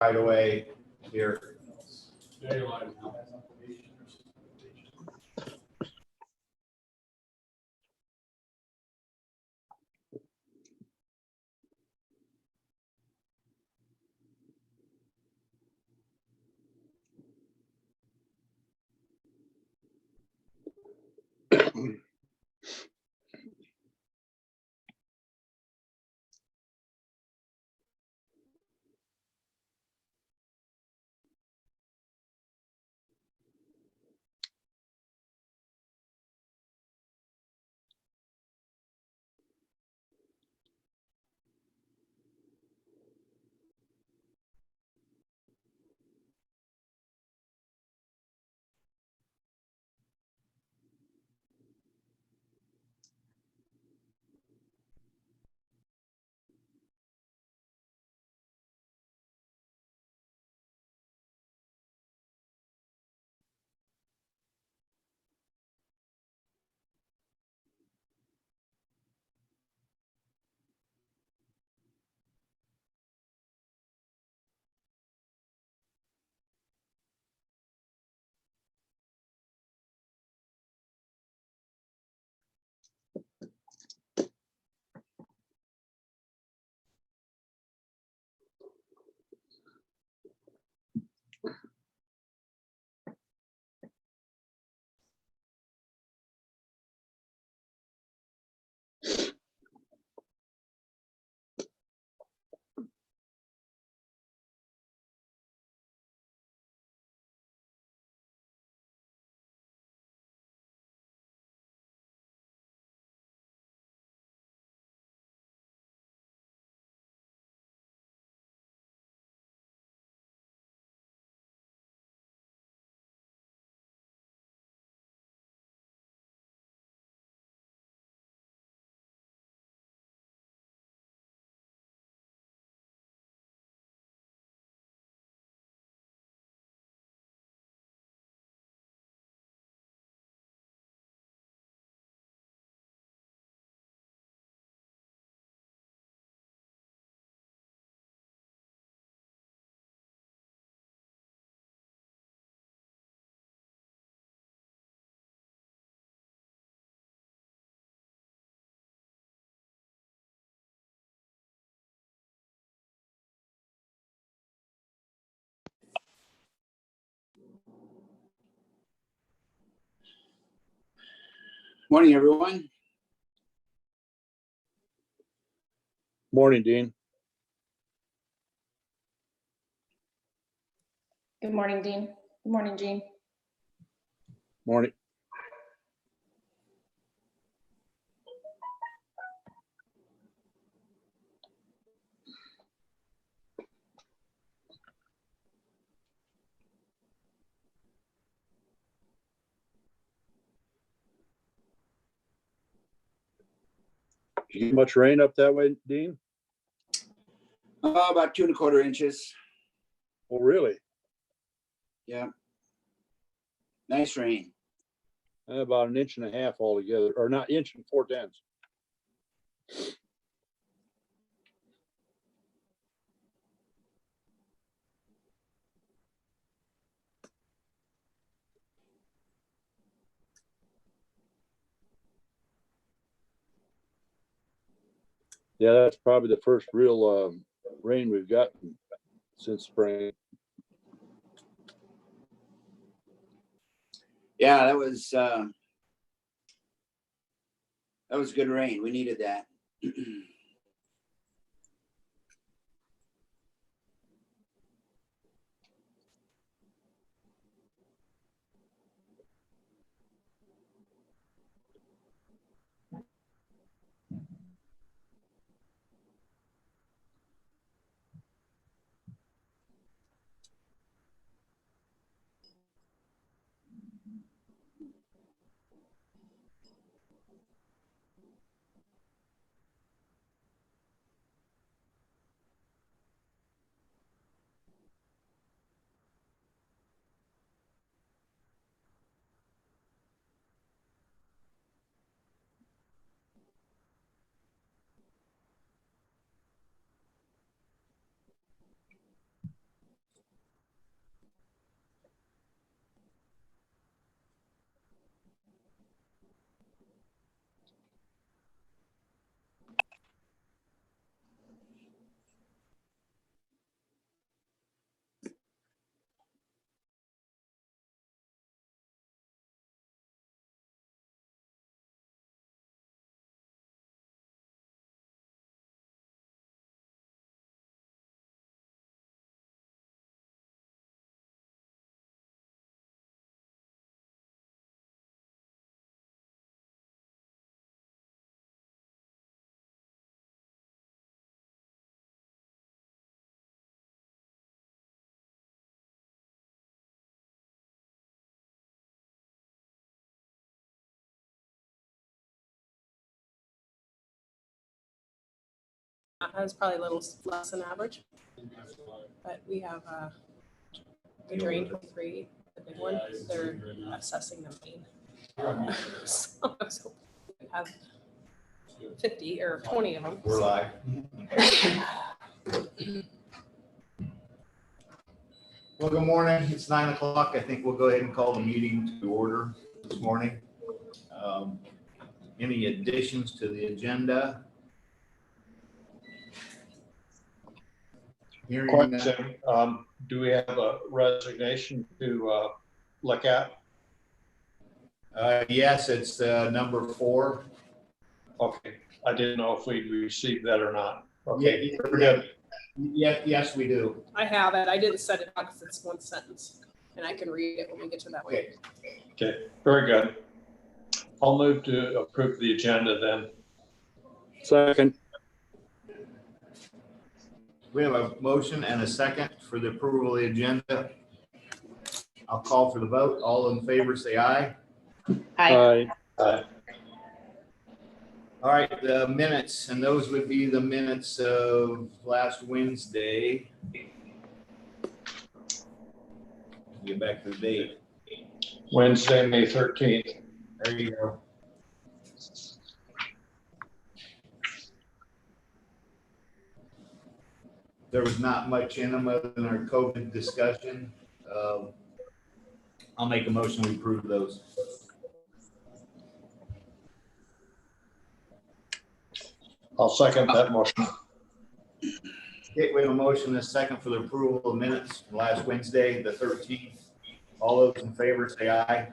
right away here. Morning, everyone. Morning, Dean. Good morning, Dean. Good morning, Jean. Morning. Did you get much rain up that way, Dean? About 2¼ inches. Oh, really? Yeah. Nice rain. About 1.5 inches altogether, or not, 1 4/10. Yeah, that's probably the first real rain we've gotten since spring. Yeah, that was good rain. We needed that. It's probably a little less than average. But we have the drain 23, the big one. They're assessing the main. So I was hoping we'd have 50 or 20 of them. We're live. Well, good morning. It's 9 o'clock. I think we'll go ahead and call the meeting to order this morning. Any additions to the agenda? Hearing none. Question, do we have a resignation to look at? Yes, it's number 4. Okay, I didn't know if we'd received that or not. Yeah, Okay, we're good. Yes, we do. I have it. I didn't set it up because it's one sentence and I can read it when we get to that way. Okay, very good. I'll move to approve the agenda then. Second. We have a motion and a second for the approval of the agenda. I'll call for the vote. All in favor, say aye. Aye. Aye. All right, the minutes, and those would be the minutes of last Wednesday. Get back to the date. Wednesday, May 13th. There you go. There was not much in them other than our COVID discussion. I'll make a motion to approve those. I'll second that motion. Okay, we have a motion and a second for the approval of minutes from last Wednesday, the 13th. All those in favor say aye.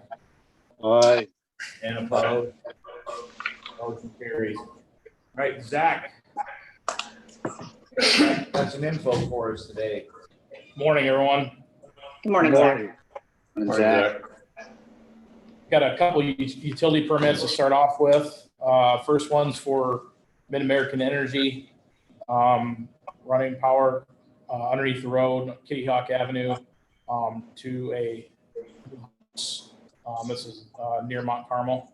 Aye. And opposed? Motion carries. All right, Zach. Got some info for us today. Morning, everyone. Good morning, Zach. And Zach, Got a couple utility permits to start off with. First one's for Mid-American Energy, running power underneath the road, Kitty Hawk Avenue, to a this is near Mount Carmel.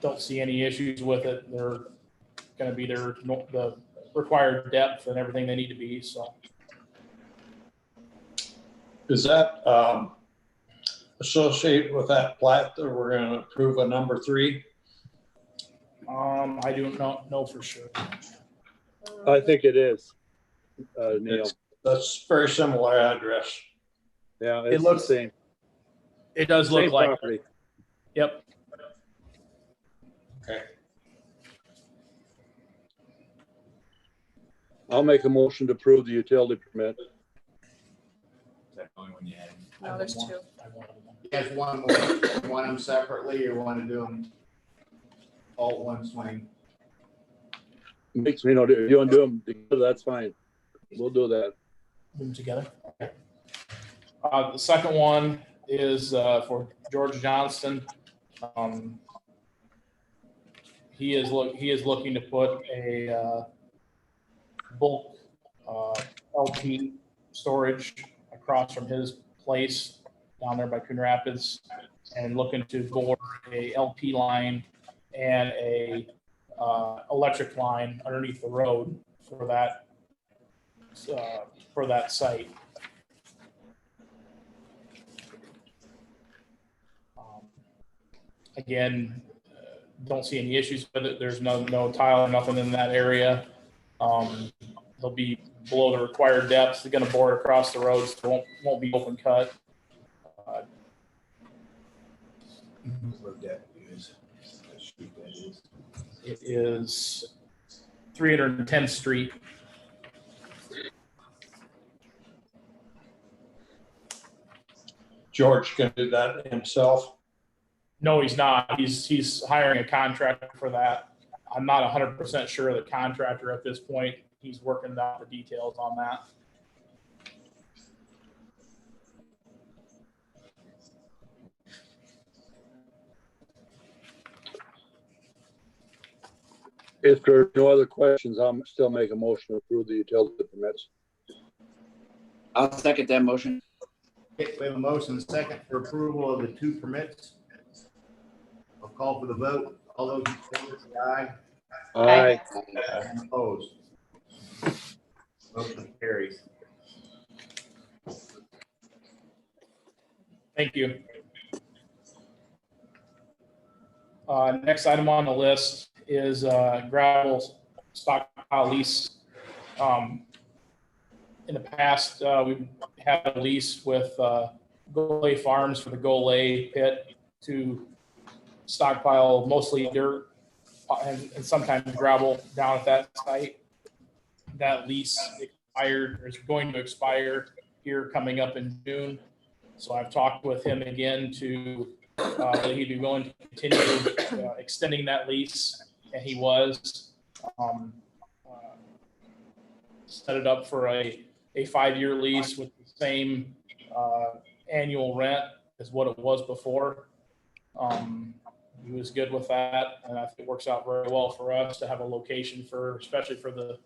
Don't see any issues with it. They're going to be the required depth and everything they need to be. So Is that associated with that plat that we're going to approve a number 3? I do not know for sure. I think it is. Neil. That's very similar address. Yeah, It it's looks- the same. It does Same look like. property. Yep. Okay. I'll make a motion to approve the utility permit. Is that the only one you had? No, there's 2. You guys want more, you want them separately or want to do them all at one swing? Makes me know, if you want to do them together, that's fine. We'll do that. Move them together. Okay. The second one is for George Johnston. He is looking to put a bulk LP storage across from his place down there by Coon Rapids, and looking to bore a LP line and a electric line underneath the road for that site. Again, don't see any issues with it. There's no tile or nothing in that area. They'll be below the required depths. They're going to bore across the road, so it won't be open cut. What that is, what street that is. It is 310th Street. George can do that himself. No, he's not. He's hiring a contractor for that. I'm not 100% sure of the contractor at this point. He's working out the details on that. If there are no other questions, I'll still make a motion to approve the utility permits. I'll second that motion. Okay, we have a motion and a second for approval of the 2 permits. I'll call for the vote. All those in favor say aye. Aye. Any opposed? Motion carries. Thank you. Next item on the list is gravel stockpile lease. In the past, we've had a lease with Golay Farms for the Golay pit to stockpile mostly dirt and sometimes gravel down at that site. That lease expired, or is going to expire here coming up in June. So I've talked with him again to that he'd be willing to continue extending that lease, and he was. Set it up for a 5-year lease with the same annual rent as what it was before. He was good with that, and I think it works out very well for us to have a location for, especially for the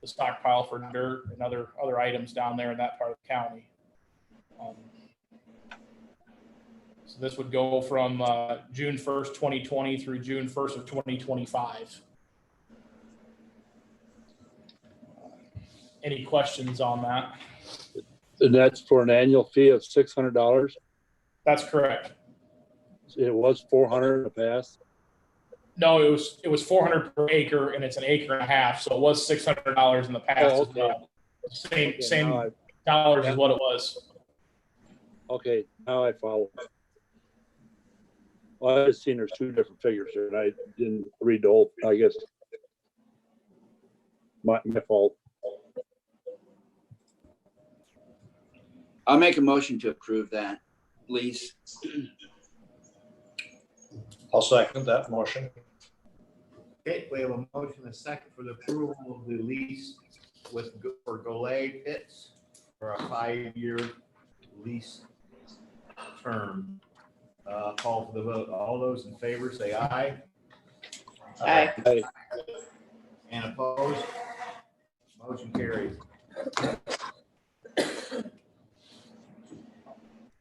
stockpile for dirt and other items down there in that part of the county. So this would go from June 1st, 2020 through June 1st of 2025. Any questions on that? And that's for an annual fee of $600. That's correct. It was 400 in the past. No, it was 400 per acre, and it's an acre and a half, so it was $600 in the past Oh, as okay. well. Same Okay, same now dollars as what it was. Okay, now I follow. Well, I just seen there's two different figures here, and I didn't read the whole, I guess. My fault. I'll make a motion to approve that lease. I'll second that motion. Okay, we have a motion, a second for the approval of the lease for Golay pits for a 5-year lease term. Call for the vote. All those in favor say aye. Aye. Aye. And opposed? Motion carries.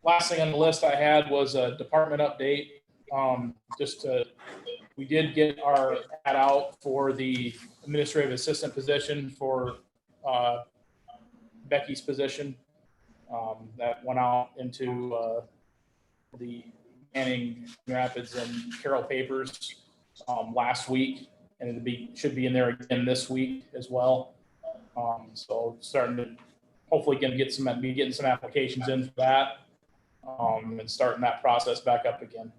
Last thing on the list I had was a department update. We did get our ad out for the administrative assistant position for Becky's position. That went out into the Manning, Rapids, and Carroll papers last week, and should be in there again this week as well. So starting to hopefully getting some applications in for that, and starting that process back up again.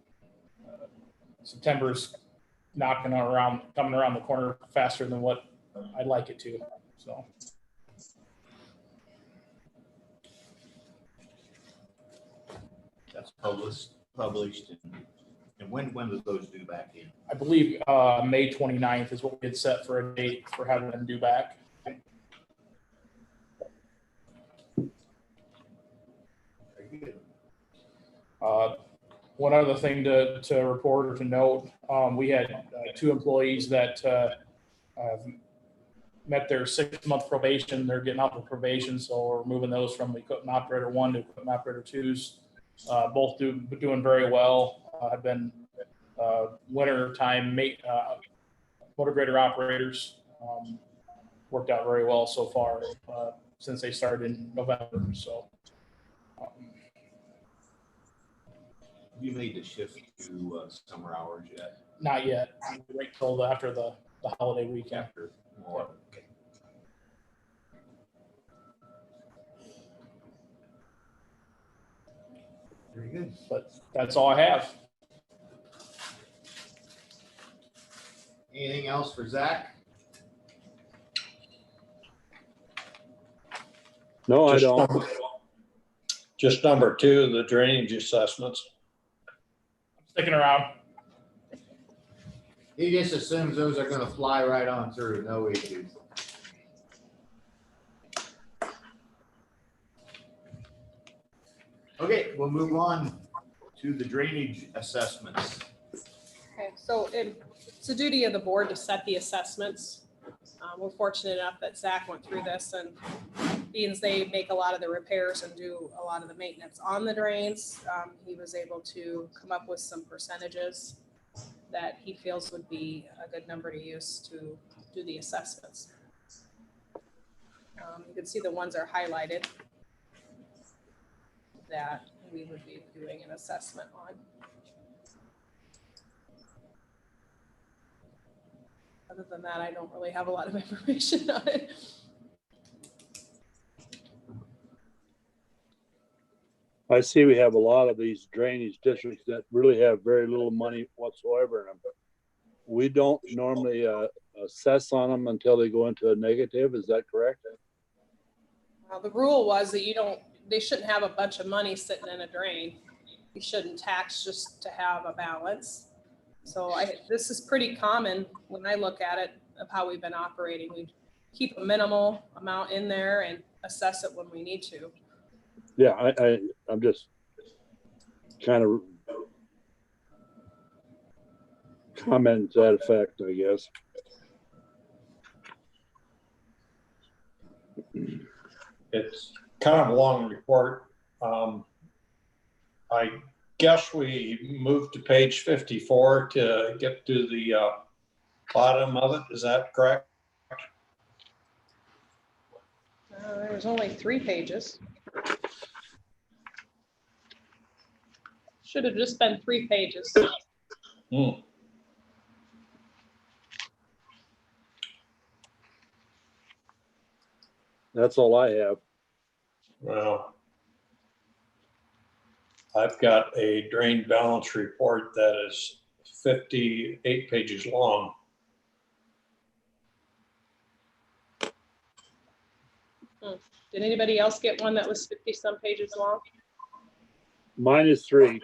September's coming around the corner faster than what I'd like it to. So. That's published. And when do those due back in? I believe May 29th is what we had set for a date for having them due back. Very good. One other thing to report or to note, we had 2 employees that met their 6-month probation. They're getting out of probation, so we're moving those from equipment operator 1 to equipment operator 2s. Both doing very well. Have been winter time motor grader operators. Worked out very well so far since they started in November. So. You made the shift to summer hours yet? Not yet. Wait till after the holiday weekend. After more. Okay. Very good. But that's all I have. Anything else for Zach? No, I don't. Just number 2, the drainage assessments. Sticking around. He just assumes those are gonna fly right on through, no issues. Okay, we'll move on to the drainage assessments. Okay, so it's a duty of the board to set the assessments. We're fortunate enough that Zach went through this, and being they make a lot of the repairs and do a lot of the maintenance on the drains, he was able to come up with some percentages that he feels would be a good number to use to do the assessments. You can see the ones are highlighted that we would be doing an assessment on. Other than that, I don't really have a lot of information on it. I see we have a lot of these drainage districts that really have very little money whatsoever in them. We don't normally assess on them until they go into a negative. Is that correct? The rule was that they shouldn't have a bunch of money sitting in a drain. You shouldn't tax just to have a balance. So this is pretty common when I look at it of how we've been operating. We keep a minimal amount in there and assess it when we need to. Yeah, I'm just kind of commenting to that effect, I guess. It's kind of a long report. I guess we moved to page 54 to get to the bottom of it. Is that correct? There was only 3 pages. Should have just been 3 pages. That's all I have. Well, I've got a drain balance report that is 58 pages long. Did anybody else get one that was 50 some pages long? Mine is 3.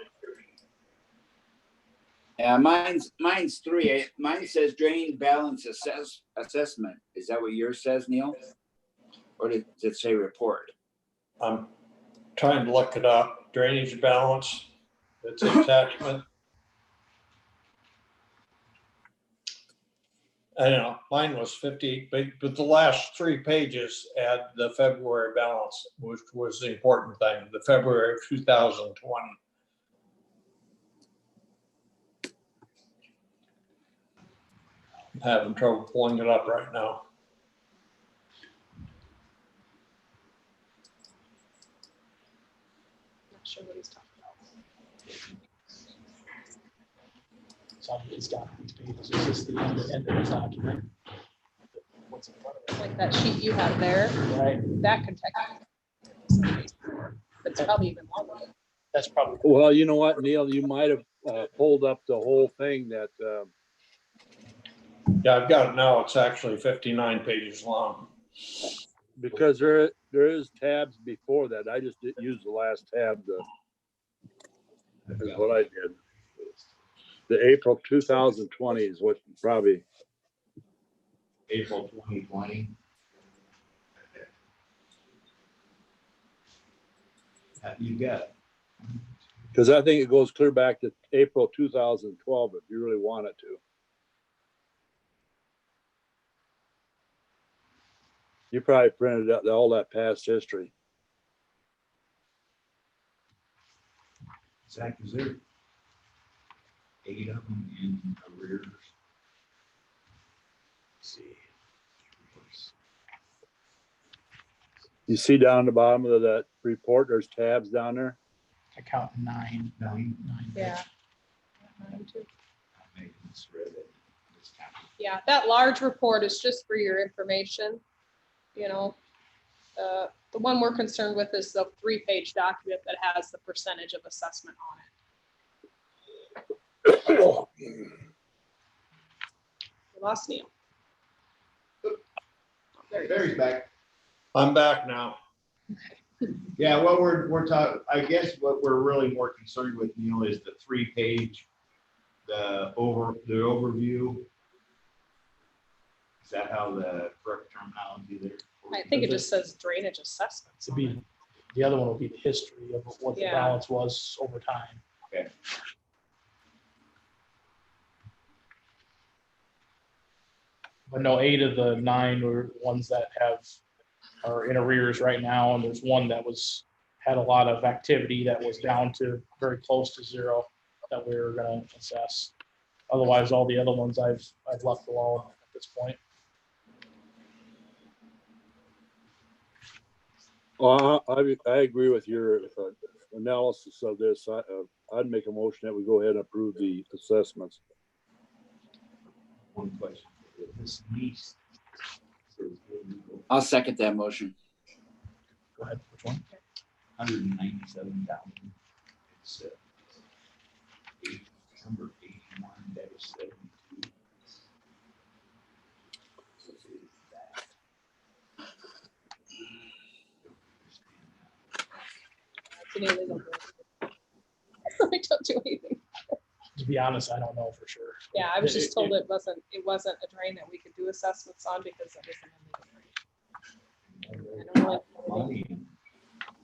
Yeah, mine's 3. Mine says drain balance assessment. Is that what yours says, Neil? Or does it say report? I'm trying to look it up. Drainage balance, it's attachment. I don't know, mine was 50, but the last 3 pages add the February balance, which was the important thing, the February of 2020. I'm having trouble pulling it up right now. Not sure what he's talking about. So it's got these pages. Is this the end of this document? What's in front of it? Like that sheet you have there, Right, that can technically. It's probably even longer. that's probably. Well, you know what, Neil, you might have pulled up the whole thing that, Yeah, I've got it now. It's actually 59 pages long. because there is tabs before that. I just didn't use the last tab. Is what I did. The April 2020 is what probably. April 2020. You got it. Because I think it goes clear back to April 2012 if you really want it to. You probably printed out all that past history. Zach, is there 8 of them in arrears? Let's see. You see down the bottom of that report, there's tabs down there. I count 9. 9. Yeah. Maintenance read it. Yeah, that large report is just for your information. You know, the one we're concerned with is the 3-page document that has the percentage of assessment on it. We lost Neil. There he There is. he's back. I'm back now. Yeah, what we're talking, I guess what we're really more concerned with, Neil, is the 3-page, the overview. Is that how the correct terminology there? I think it just says drainage assessments. To be, the other one will be the history of what the Yeah. balance was over time. Okay. But no, 8 of the 9 were ones that are in arrears right now, and there's one that had a lot of activity that was down to very close to 0 that we were gonna assess. Otherwise, all the other ones I've left alone at this point. Well, I agree with your analysis of this. I'd make a motion that we go ahead and approve the assessments. One question. This lease. I'll second that motion. Go ahead. Which one? 197,000. It's number 81-72. It's an illegal drain. I don't do anything. To be honest, I don't know for sure. Yeah, I was just told it wasn't a drain that we could do assessments on because it was an illegal drain. I don't really- Money.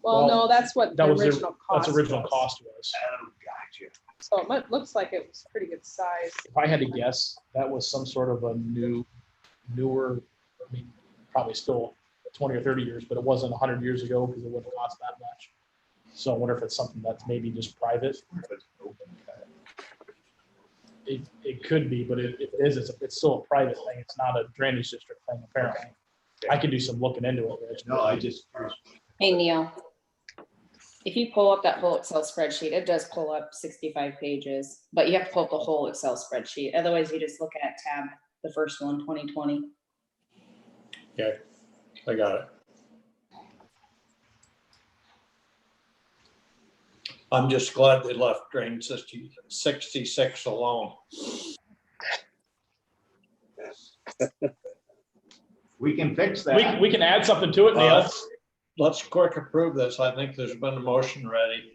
Well, no, that's what the That was original cost. That's original was. cost was. Oh, gotcha. So looks like it was pretty good size. If I had to guess, that was some sort of a newer, I mean, probably still 20 or 30 years, but it wasn't 100 years ago because it wouldn't cost that much. So I wonder if it's something that's maybe just private. It could be, but if it is, it's still a private thing. It's not a drainage district thing, apparently. I could do some looking into it, Rich. No, I just, Hey, Neil. If you pull up that whole Excel spreadsheet, it does pull up 65 pages, but you have to pull up the whole Excel spreadsheet. Otherwise, you just look at tab, the first one, 2020. Okay, I got it. I'm just glad they left drain 66 alone. we can fix that. We can add something to it, Neil. Let's quick approve this. I think there's been a motion ready.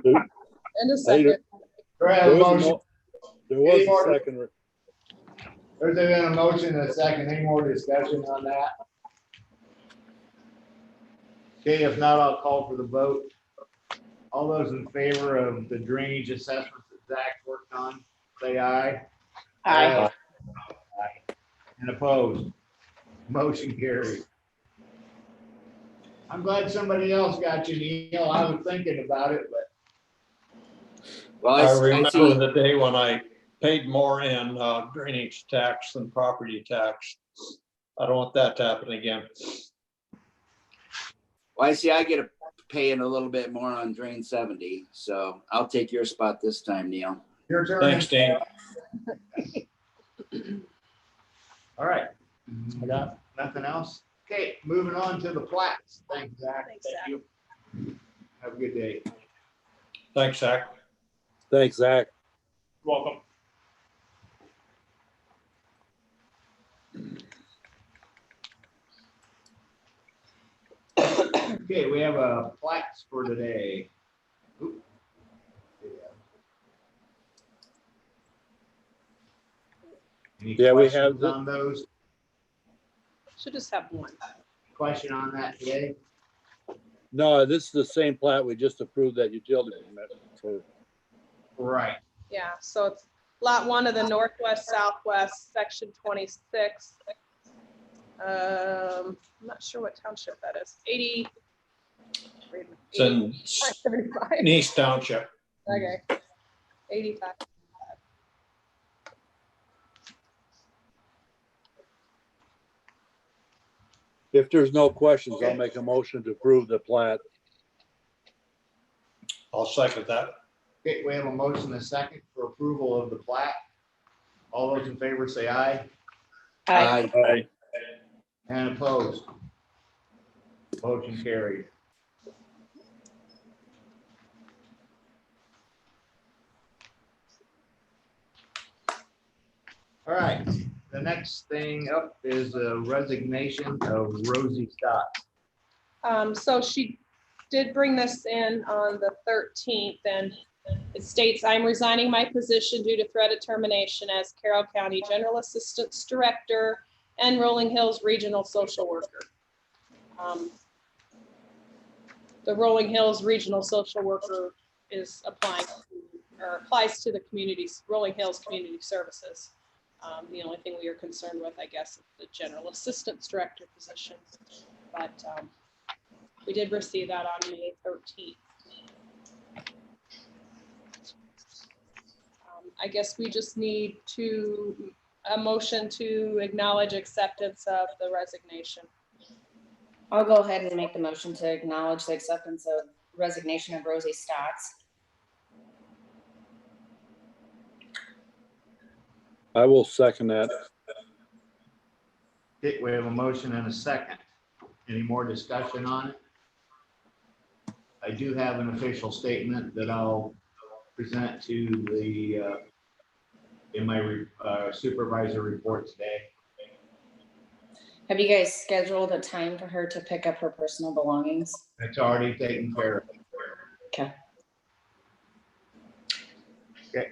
And a second. Do I have There a was motion? a second. There's been a motion and a second. Any more discussion on that? Okay, if not, I'll call for the vote. All those in favor of the drainage assessments that Zach worked on, say aye. Aye. Aye. And opposed? Motion carried. I'm glad somebody else got you, Neil. I was thinking about it, but Well, I I remember see, the day when I paid more in drainage tax than property tax. I don't want that to happen again. well, I see I get a paying a little bit more on drain 70, so I'll take your spot this time, Neil. your turn. Thanks, Dane. All right. I got Nothing else? Okay, moving on to the plats. Thanks, Zach. Thanks, Zach. Thank you. Have a good day. Thanks, Zach. Thanks, Zach. welcome. Okay, we have a plats for today. Oop. Any Yeah, we have questions on those? Should just have one. Question on that today? No, this is the same plat we just approved that utility permit for. Right. Yeah, so it's lot 1 of the northwest southwest, section 26. I'm not sure what township that is. 80. It's in 75. East Township. Okay. 85. If there's no questions, I'll make a motion to approve the plat. I'll second that. Okay, we have a motion and a second for approval of the plat. All those in favor say aye. Aye. And opposed? Motion carried. All right, the next thing up is a resignation of Rosie Scott. So she did bring this in on the 13th, and it states, "I'm resigning my position due to threat of termination as Carroll County General Assistance Director and Rolling Hills Regional Social Worker." The Rolling Hills Regional Social Worker is applying or applies to the communities, Rolling Hills Community Services. The only thing we are concerned with, I guess, is the General Assistance Director position. But we did receive that on May 13th. I guess we just need a motion to acknowledge acceptance of the resignation. I'll go ahead and make the motion to acknowledge the acceptance of resignation of Rosie Stotts. I will second that. Okay, we have a motion and a second. Any more discussion on it? I do have an official statement that I'll present to the, in my supervisor report today. Have you guys scheduled a time for her to pick up her personal belongings? It's already taken care of. Okay. Okay.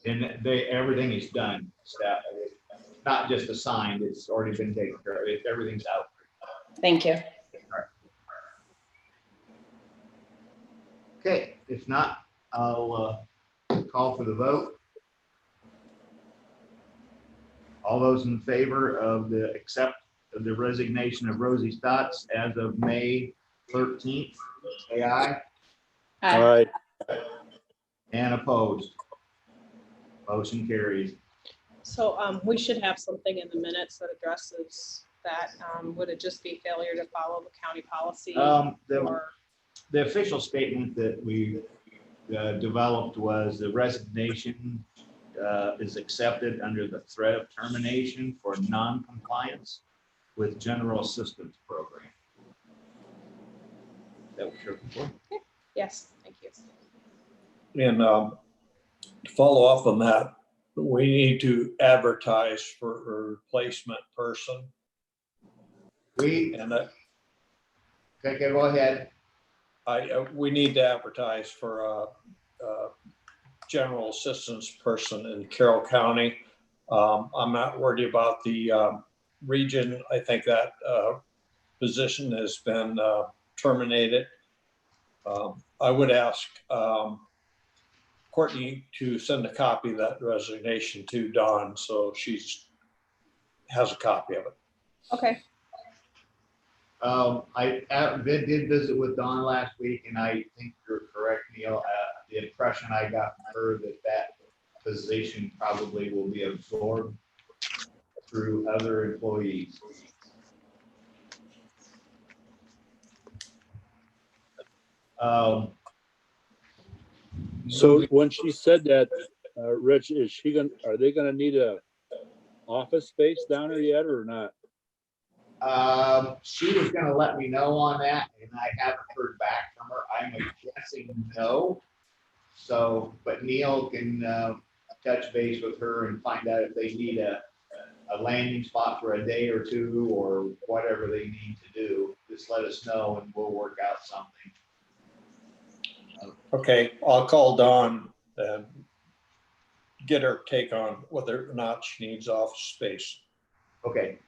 And everything is done, staff. Not just assigned, it's already been taken care of. Everything's out. Thank you. Okay, if not, I'll call for the vote. All those in favor of the resignation of Rosie Stotts as of May 13th, say aye. All right. And opposed. Motion carries. So we should have something in the minutes that addresses that. Would it just be failure to follow the county policy? The official statement that we developed was the resignation is accepted under the threat of termination for non-compliance with general assistance program. That was your report. Yes, thank you. And to follow up on that, we need to advertise for a replacement person. Okay, go ahead. We need to advertise for a general assistance person in Carroll County. I'm not worried about the region. I think that position has been terminated. I would ask Courtney to send a copy of that resignation to Dawn, so she has a copy of it. Okay. I did visit with Dawn last week, and I think you're correct, Neil. The impression I got from her that position probably will be absorbed through other employees. So when she said that, Rich, are they gonna need a office space down there yet or not? She was gonna let me know on that, and I haven't heard back from her. I'm guessing no. So, but Neil can touch base with her and find out if they need a landing spot for a day or two or whatever they need to do. Just let us know and we'll work out something. Okay, I'll call Dawn and get her take on whether or not she needs office space. Okay.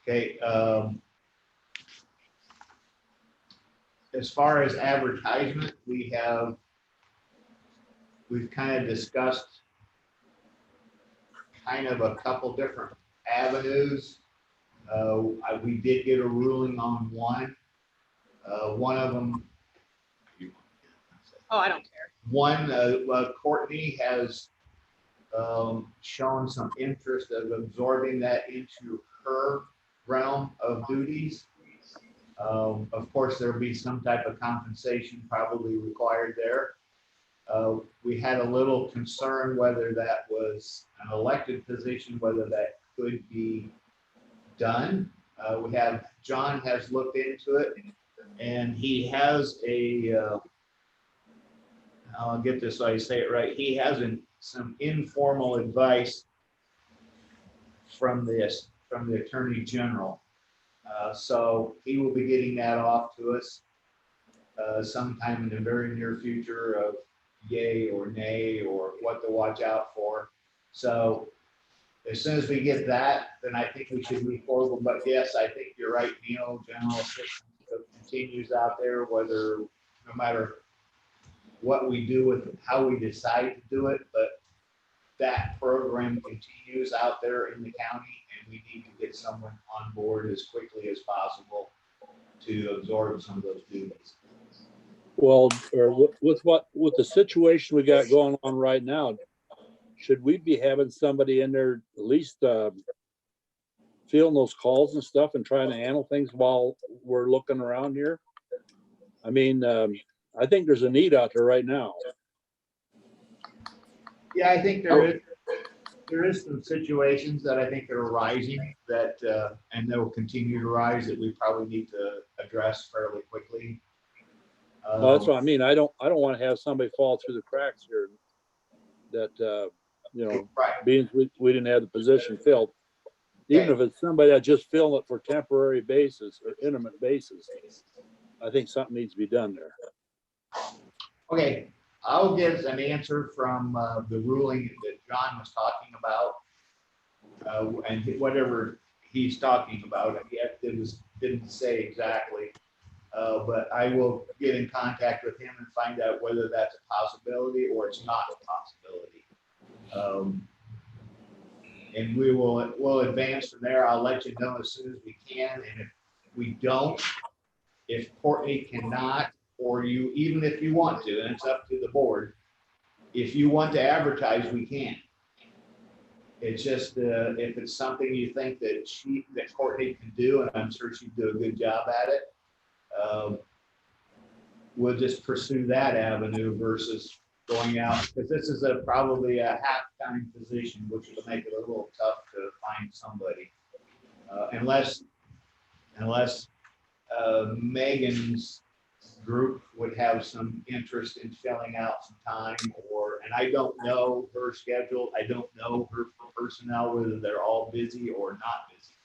Okay. As far as advertisement, we've kind of discussed kind of a couple different avenues. We did get a ruling on one. One of them. Oh, I don't care. One, Courtney has shown some interest of absorbing that into her realm of duties. Of course, there'll be some type of compensation probably required there. We had a little concern whether that was an elected position, whether that could be done. John has looked into it, and he has I'll get this so I say it right. He has some informal advice from the Attorney General. So he will be getting that off to us sometime in the very near future of yay or nay or what to watch out for. So as soon as we get that, then I think we should move forward. But yes, I think you're right, Neil. General assistance continues out there, whether no matter what we do with it, how we decide to do it, but that program continues out there in the county, and we need to get someone on board as quickly as possible to absorb some of those duties. Well, or with the situation we got going on right now, should we be having somebody in there at least fielding those calls and stuff and trying to handle things while we're looking around here? I mean, I think there's a need out there right now. Yeah, I think there is some situations that I think are rising that, and they will continue to rise that we probably need to address fairly quickly. Well, that's what I mean. I don't want to have somebody fall through the cracks here that, Right. being we didn't have the position filled. Even if it's somebody that just filling it for temporary basis or intermittent basis, I think something needs to be done there. Okay, I'll get an answer from the ruling that John was talking about. And whatever he's talking about, didn't say exactly. But I will get in contact with him and find out whether that's a possibility or it's not a possibility. And we'll advance from there. I'll let you know as soon as we can. And if we don't, if Courtney cannot, or even if you want to, and it's up to the board, if you want to advertise, we can. It's just if it's something you think that Courtney can do, and I'm sure she'd do a good job at it, we'll just pursue that avenue versus going out, because this is probably a half-time position, which will make it a little tough to find somebody. Unless Megan's group would have some interest in filling out some time, and I don't know her schedule. I don't know her personnel, whether they're all busy or not busy.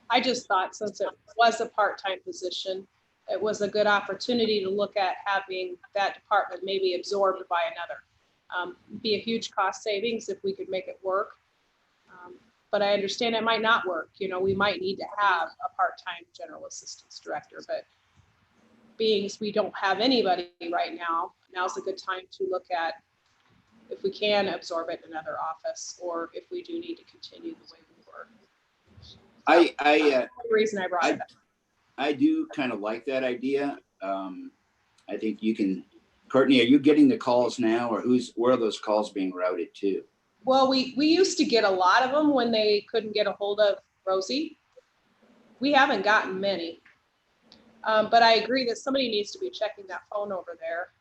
I just thought since it was a part-time position, it was a good opportunity to look at having that department maybe absorbed by another. Be a huge cost savings if we could make it work. But I understand it might not work. We might need to have a part-time general assistance director, but being we don't have anybody right now, now's a good time to look at if we can absorb it in another office, or if we do need to continue the way we were. The reason I brought it up. I do kind of like that idea. I think you can, Courtney, are you getting the calls now, or where are those calls being routed to? Well, we used to get a lot of them when they couldn't get a hold of Rosie. We haven't gotten many. But I agree that somebody needs to be checking that phone over there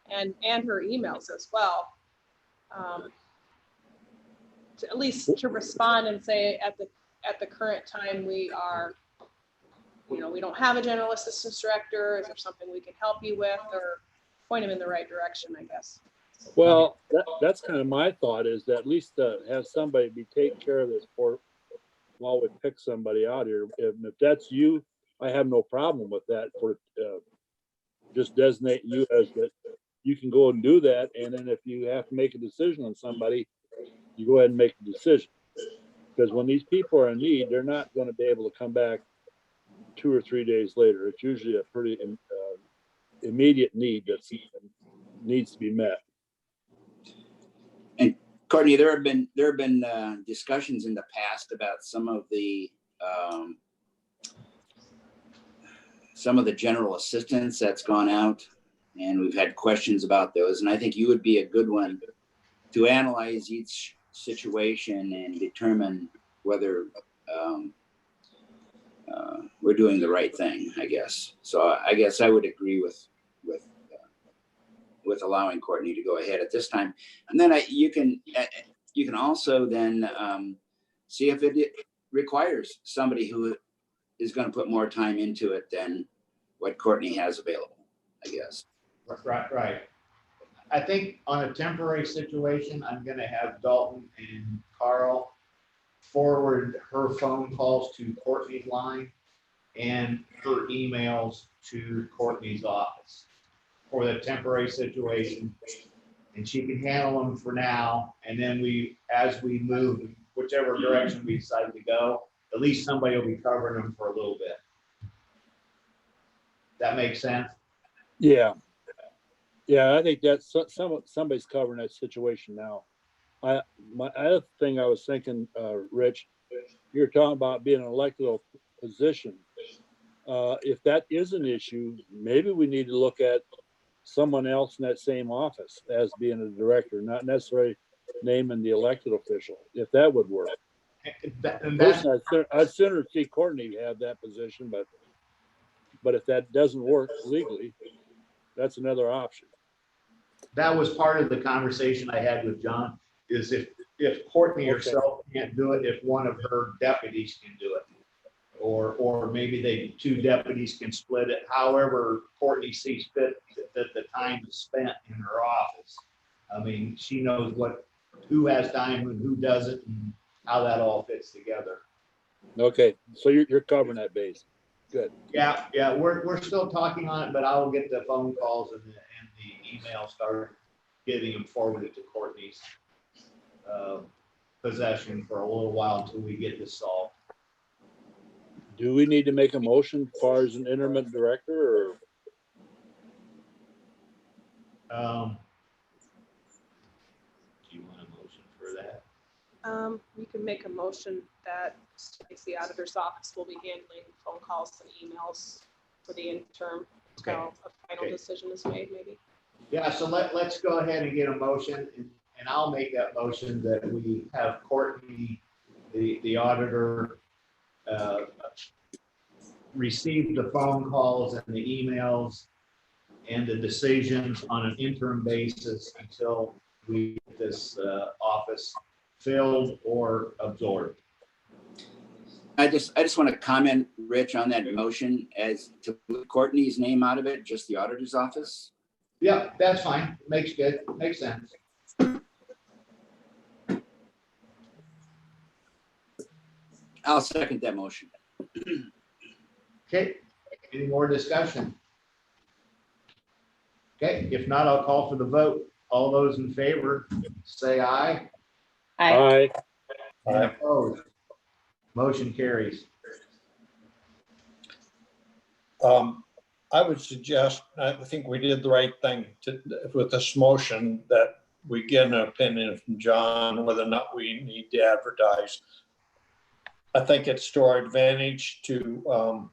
and her emails as well. To at least to respond and say at the current time we are, we don't have a general assistance director. Is there something we can help you with, or point them in the right direction, I guess. Well, that's kind of my thought, is that at least have somebody be taking care of this while we pick somebody out here. If that's you, I have no problem with that. For just designate you as that, you can go and do that. And then if you have to make a decision on somebody, you go ahead and make a decision. Because when these people are in need, they're not going to be able to come back 2 or 3 days later. It's usually a pretty immediate need that needs to be met. And Courtney, there have been discussions in the past about some of the general assistance that's gone out, and we've had questions about those. And I think you would be a good one to analyze each situation and determine whether we're doing the right thing, I guess. So I guess I would agree with allowing Courtney to go ahead at this time. And then you can also then see if it requires somebody who is going to put more time into it than what Courtney has available, I guess. Right. I think on a temporary situation, I'm going to have Dalton and Carl forward her phone calls to Courtney's line and her emails to Courtney's office for the temporary situation. And she can handle them for now. And then as we move, whichever direction we decide to go, at least somebody will be covering them for a little bit. That makes sense? Yeah, I think that's somebody's covering that situation now. My other thing I was thinking, Rich, you're talking about being an elected position. if that is an issue, maybe we need to look at someone else in that same office as being a director, not necessarily naming the elected official, if that would work. And that's, Personally, I'd sooner see Courtney have that position, but if that doesn't work legally, that's another option. that was part of the conversation I had with John, is if Courtney Okay. herself can't do it, if one of her deputies can do it. Or maybe two deputies can split it, however Courtney sees fit that the time is spent in her office. I mean, she knows who has time and who doesn't, and how that all fits together. Okay, so you're covering that base. Good. Yeah, we're still talking on it, but I'll get the phone calls and the email started getting them forwarded to Courtney's possession for a little while until we get this solved. Do we need to make a motion as far as an interim director, or? Do you want a motion for that? You can make a motion that the auditor's office will be handling phone calls and emails for the interim until a final Okay. decision is made, maybe. Yeah, so let's go ahead and get a motion, and I'll make that motion that we have Courtney, the auditor, receive the phone calls and the emails and the decisions on an interim basis until we get this office filled or absorbed. I just want to comment, Rich, on that motion as to put Courtney's name out of it, just the auditor's office. Yeah, that's fine. Makes sense. I'll second that motion. Okay, any more discussion? Okay, if not, I'll call for the vote. All those in favor, say aye. I, And opposed? Motion carries. I would suggest, I think we did the right thing with this motion, that we get an opinion from John whether or not we need to advertise. I think it's to our advantage to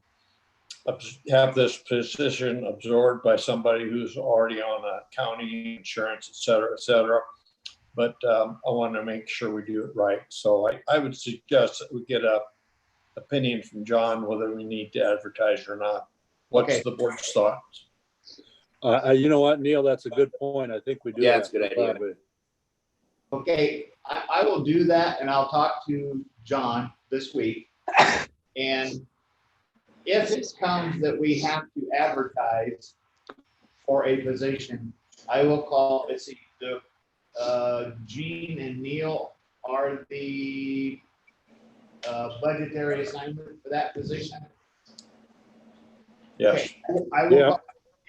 have this position absorbed by somebody who's already on a county insurance, et cetera. But I want to make sure we do it right. So I would suggest that we get a opinion from John whether we need to advertise or not. What's Okay. the board's thoughts? You know what, Neil, that's a good point. I think we do. Yeah, have that's a good to idea. probably- Okay, I will do that, and I'll talk to John this week. And if it comes that we have to advertise for a position, I will call, let's see, Gene and Neil are the budgetary assignment for that position. Yes. Okay, I will, Yeah.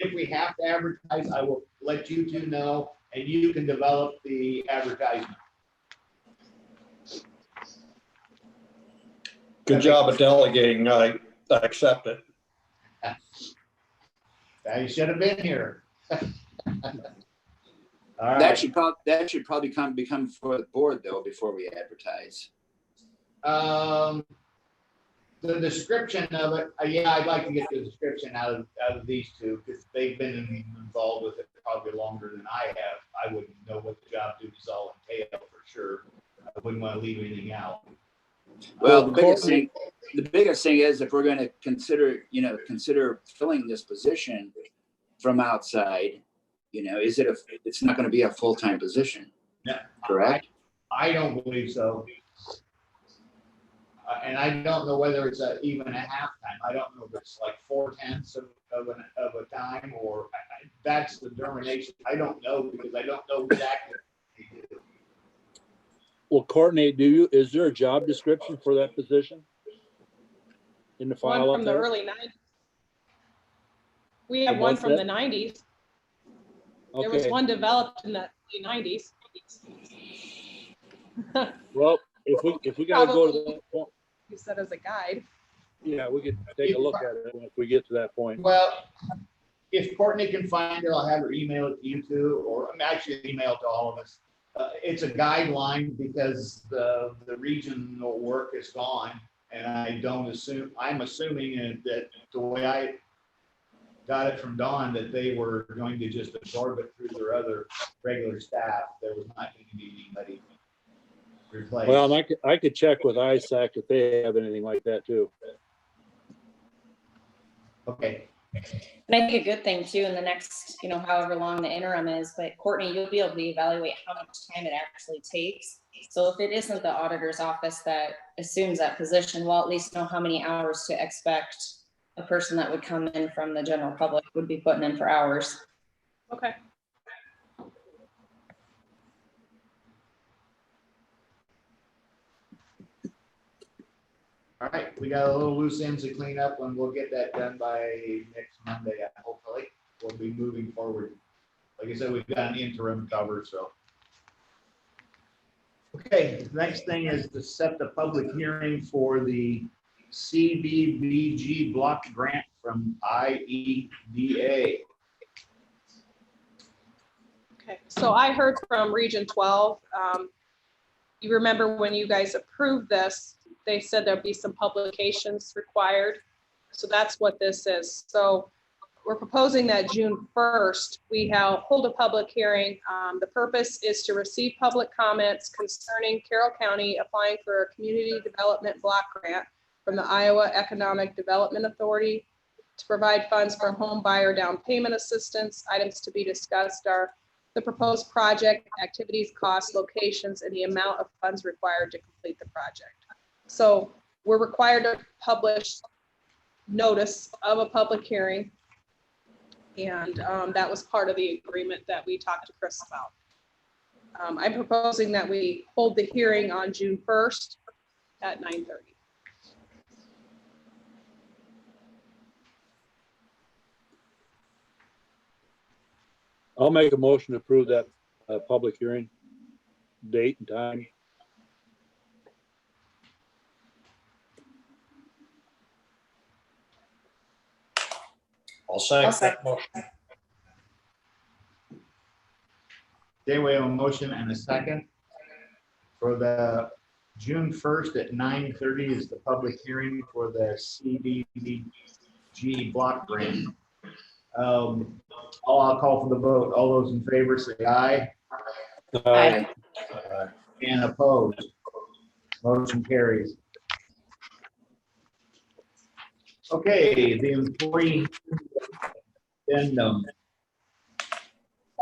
if we have to advertise, I will let you two know, and you can develop the advertisement. Good job of delegating. I accept it. You should have been here. All That right, should probably become for the board though, before we advertise. the description of it, yeah, I'd like to get the description out of these two, because they've been involved with it probably longer than I have. I wouldn't know what the job duties all entail for sure. I wouldn't want to leave anything out. Well, the biggest thing is if we're going to consider filling this position from outside, it's not going to be a full-time position. Yeah. Correct? I don't believe so. And I don't know whether it's even a half-time. I don't know if it's like 4/10 of a time, or that's the determination. I don't know, because I don't know exactly what they do. Well, Courtney, is there a job description for that position in the One file up from the there? early 90s. We have And one what's from that? the 90s. There was Okay, one developed in the early 90s. well, if we gotta go to that point, You said as a guide. yeah, we could take a look at it if we get to that point. Well, if Courtney can find it, I'll have her email it to you two, or actually email it to all of us. It's a guideline because the regional work is gone. And I don't assume, I'm assuming that the way I got it from Dawn, that they were going to just absorb it through their other regular staff. There was not going to be anybody replaced. Well, and I could check with ISAC if they have anything like that too. Okay, And I think a good thing too, in the next, however long the interim is, but Courtney, you'll be able to evaluate how much time it actually takes. So if it isn't the auditor's office that assumes that position, we'll at least know how many hours to expect a person that would come in from the general public would be putting in for hours. Okay. all right, we got a little loose ends to clean up, and we'll get that done by next Monday, hopefully. We'll be moving forward. Like I said, we've got an interim cover, so. Okay, the next thing is to set the public hearing for the CDBG block grant from IEDA. Okay, so I heard from Region 12. You remember when you guys approved this, they said there'd be some publications required. So that's what this is. So we're proposing that June 1st, we hold a public hearing. The purpose is to receive public comments concerning Carroll County applying for a community development block grant from the Iowa Economic Development Authority to provide funds for home buyer down payment assistance. Items to be discussed are the proposed project, activities, costs, locations, and the amount of funds required to complete the project. So we're required to publish notice of a public hearing. And that was part of the agreement that we talked to Chris about. I'm proposing that we hold the hearing on June 1st at 9:30. I'll make a motion to approve that public hearing date and time. I'll second that motion. Okay, we have a motion and a second for the June 1st at 9:30 is the public hearing for the CDBG block grant. I'll call for the vote. All those in favor say aye. Aye. And opposed. Motion carries. Okay, the employee addendum.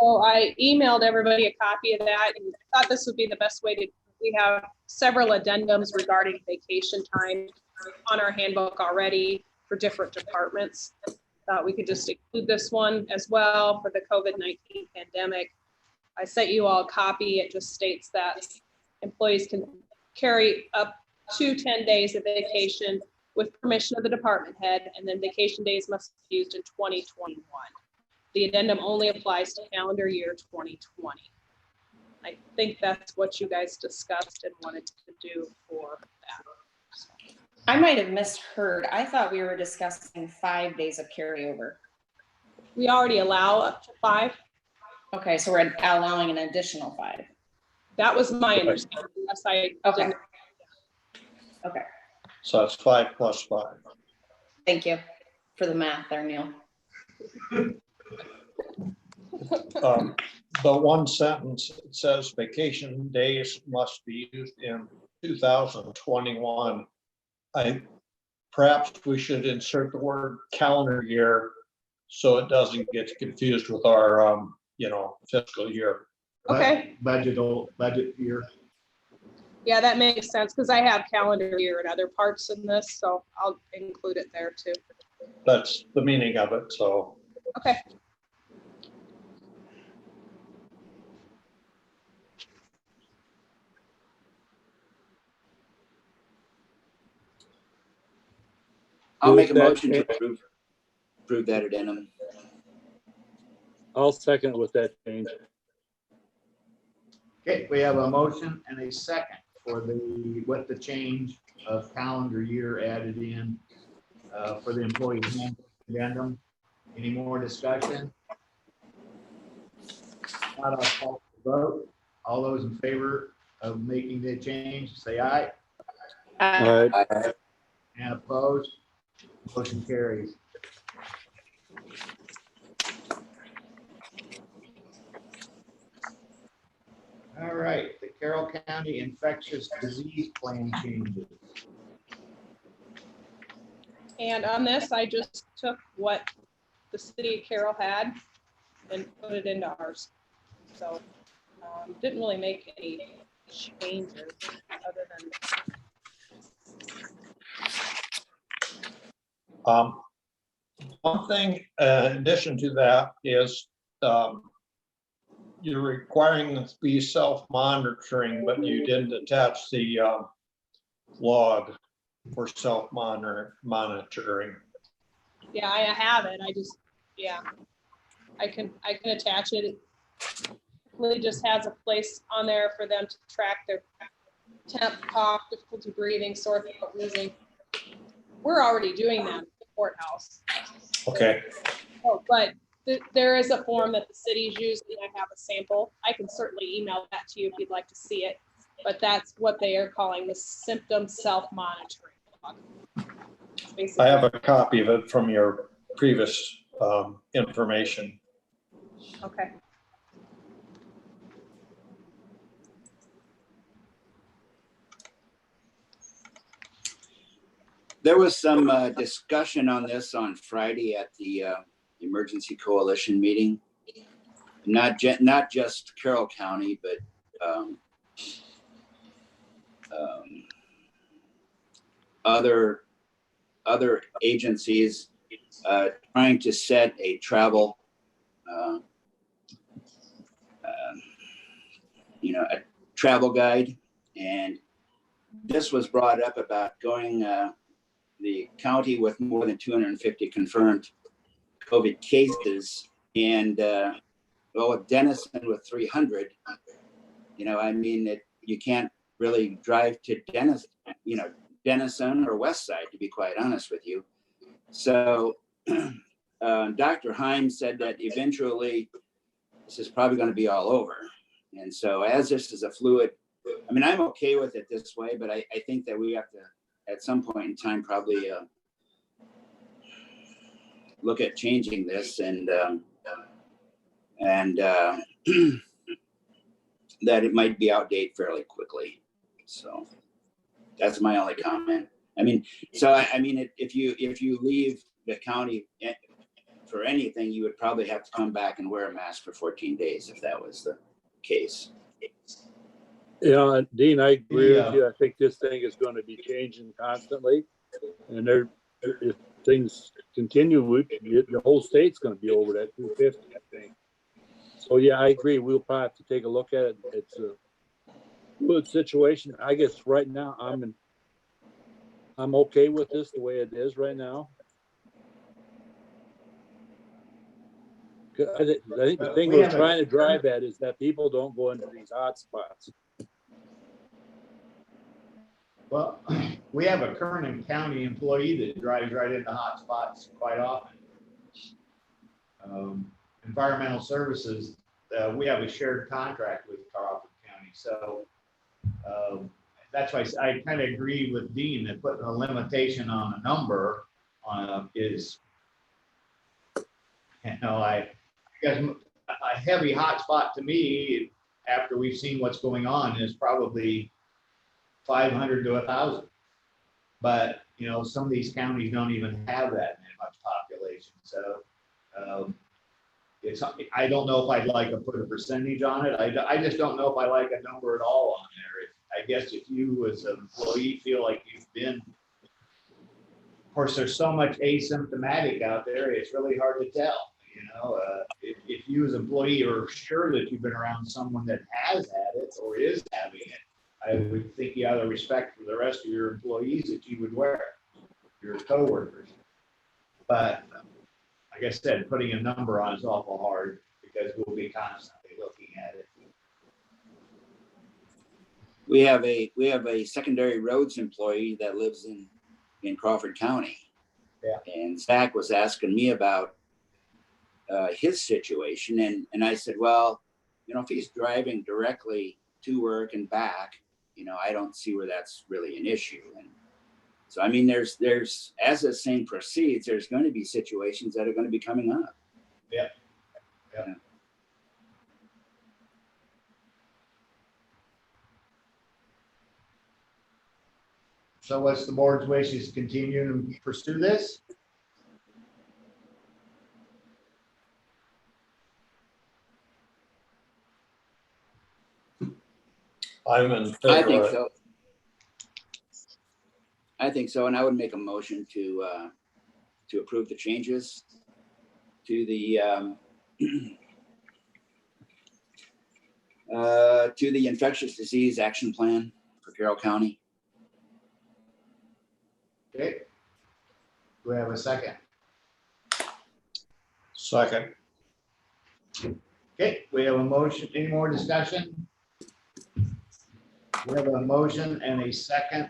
So I emailed everybody a copy of that and thought this would be the best way to, we have several addendums regarding vacation time on our handbook already for different departments. Thought we could just include this one as well for the COVID-19 pandemic. I sent you all a copy. It just states that employees can carry up to 10 days of vacation with permission of the department head, and then vacation days must be used in 2021. The addendum only applies to calendar year 2020. I think that's what you guys discussed and wanted to do for that. So. I might have misheard. I thought we were discussing 5 days of carryover. We already allow up to 5. Okay, so we're allowing an additional 5. That was my understanding. Unless I Okay. didn't. Okay, So it's 5 plus 5. thank you for the math there, Neil. The one sentence, it says vacation days must be used in 2021. Perhaps we should insert the word calendar year so it doesn't get confused with our, fiscal year. Okay. Budget year. Yeah, that makes sense because I have calendar year and other parts in this, so I'll include it there too. That's the meaning of it, so. Okay. I'll make a With that motion to change- approve that addendum. I'll second it with that change. Okay, we have a motion and a second for with the change of calendar year added in for the employee handbook addendum. Any more discussion? Not, I'll call for the vote. All those in favor of making the change, say aye. All right. And opposed? Motion carries. All right, the Carroll County Infectious Disease Plan changes. And on this, I just took what the city of Carroll had and put it into ours. So didn't really make any changes other than One thing, in addition to that, is you're requiring them to be self-monitoring, but you didn't attach the log for self-monitoring. yeah, I have it. I just, yeah, I can attach it. It really just has a place on there for them to track their temp, cough, difficulty breathing, sore throat, wheezing. We're already doing that at the courthouse. Okay, Oh, but there is a form that the city's using. I have a sample. I can certainly email that to you if you'd like to see it. But that's what they are calling the symptom self-monitoring log. I have a copy of it from your previous information. Okay. There was some discussion on this on Friday at the Emergency Coalition meeting. Not just Carroll County, but other agencies trying to set a travel, a travel guide. And this was brought up about going the county with more than 250 confirmed COVID cases, and with Denison with 300, I mean, you can't really drive to Denison or West Side, to be quite honest with you. So Dr. Heim said that eventually this is probably going to be all over. And so as this is a fluid, I mean, I'm okay with it this way, but I think that we have to, at some point in time, probably look at changing this and that it might be outdated fairly quickly. So that's my only comment. I mean, if you leave the county for anything, you would probably have to come back and wear a mask for 14 days if that was the case. Yeah, Dean, I agree with you. I think this thing is going to be changing constantly. And if things continue, the whole state's going to be over that 250, I think. So yeah, I agree. We'll probably have to take a look at it. It's a fluid situation. I guess right now I'm okay with this the way it is right now. I think the thing we're trying to drive at is that people don't go into these hot spots. Well, we have a Kernan County employee that drives right into hot spots quite often. Environmental Services, we have a shared contract with Crawford County. So that's why I kind of agree with Dean that putting a limitation on a number is, I guess a heavy hot spot to me, after we've seen what's going on, is probably 500 to 1,000. But, some of these counties don't even have that much population. So I don't know if I'd like to put a percentage on it. I just don't know if I like a number at all on there. I guess if you as an employee feel like you've been, of course, there's so much asymptomatic out there, it's really hard to tell. If you as an employee are sure that you've been around someone that has had it or is having it, I would think you have a respect for the rest of your employees that you would wear, your coworkers. But like I said, putting a number on is awful hard because we'll be constantly looking at it. We have a secondary roads employee that lives in Crawford County. Yeah. And Zach was asking me about his situation, and I said, well, if he's driving directly to work and back, I don't see where that's really an issue. And So I mean, there's as this thing proceeds, there's going to be situations that are going to be coming up. Yep. Yep. Yeah. So what's the board's wishes? Continue to pursue this? I'm in I favor think of it. so. I think so, and I would make a motion to approve the changes to the to the infectious disease action plan for Carroll County. Okay. Do we have a second? Second. Okay, we have a motion. Any more discussion? We have a motion and a second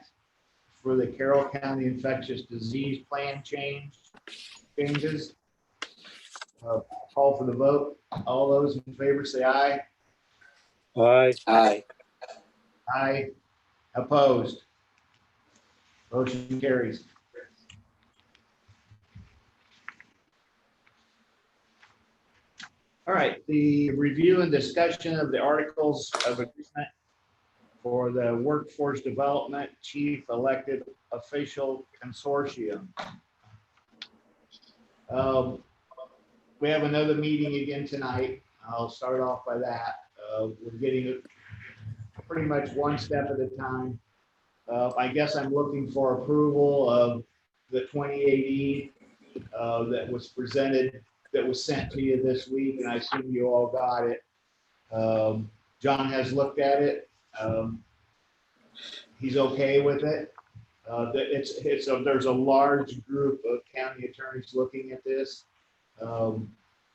for the Carroll County Infectious Disease Plan changes. Call for the vote. All those in favor say aye. Aye. Aye. Aye. Opposed? Motion carries. All right, the review and discussion of the articles of agreement for the Workforce Development Chief Elected Official Consortium. We have another meeting again tonight. I'll start off by that. We're getting it pretty much one step at a time. I guess I'm looking for approval of the 2080 that was presented, that was sent to you this week, and I assume you all got it. John has looked at it. He's okay with it. There's a large group of county attorneys looking at this.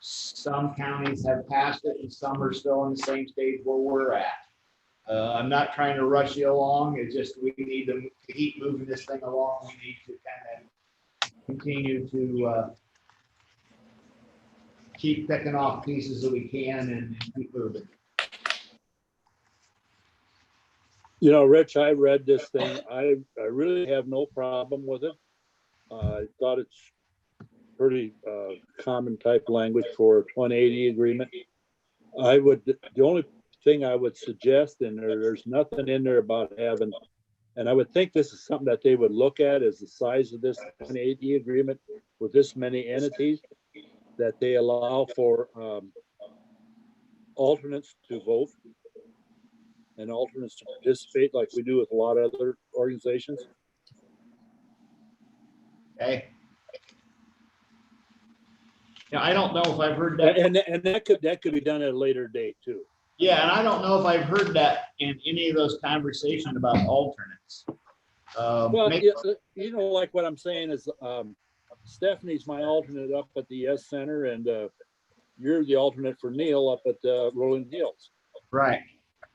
Some counties have passed it and some are still in the same stage where we're at. I'm not trying to rush you along. It's just we need to keep moving this thing along. We need to kind of continue to keep picking off pieces that we can and keep moving. You know, Rich, I read this thing. I really have no problem with it. I thought it's pretty common type language for a 2080 agreement. The only thing I would suggest in there's nothing in there about having, and I would think this is something that they would look at, is the size of this 2080 agreement with this many entities, that they allow for alternates to vote and alternates to participate like we do with a lot of other organizations. Okay. Now, I don't know if I've heard that. And that could be done at a later date too. Yeah, and I don't know if I've heard that in any of those conversations about alternates. Well, Maybe- you know, like what I'm saying is, Stephanie's my alternate up at the Yes Center, and you're the alternate for Neil up at Rolling Hills. Right.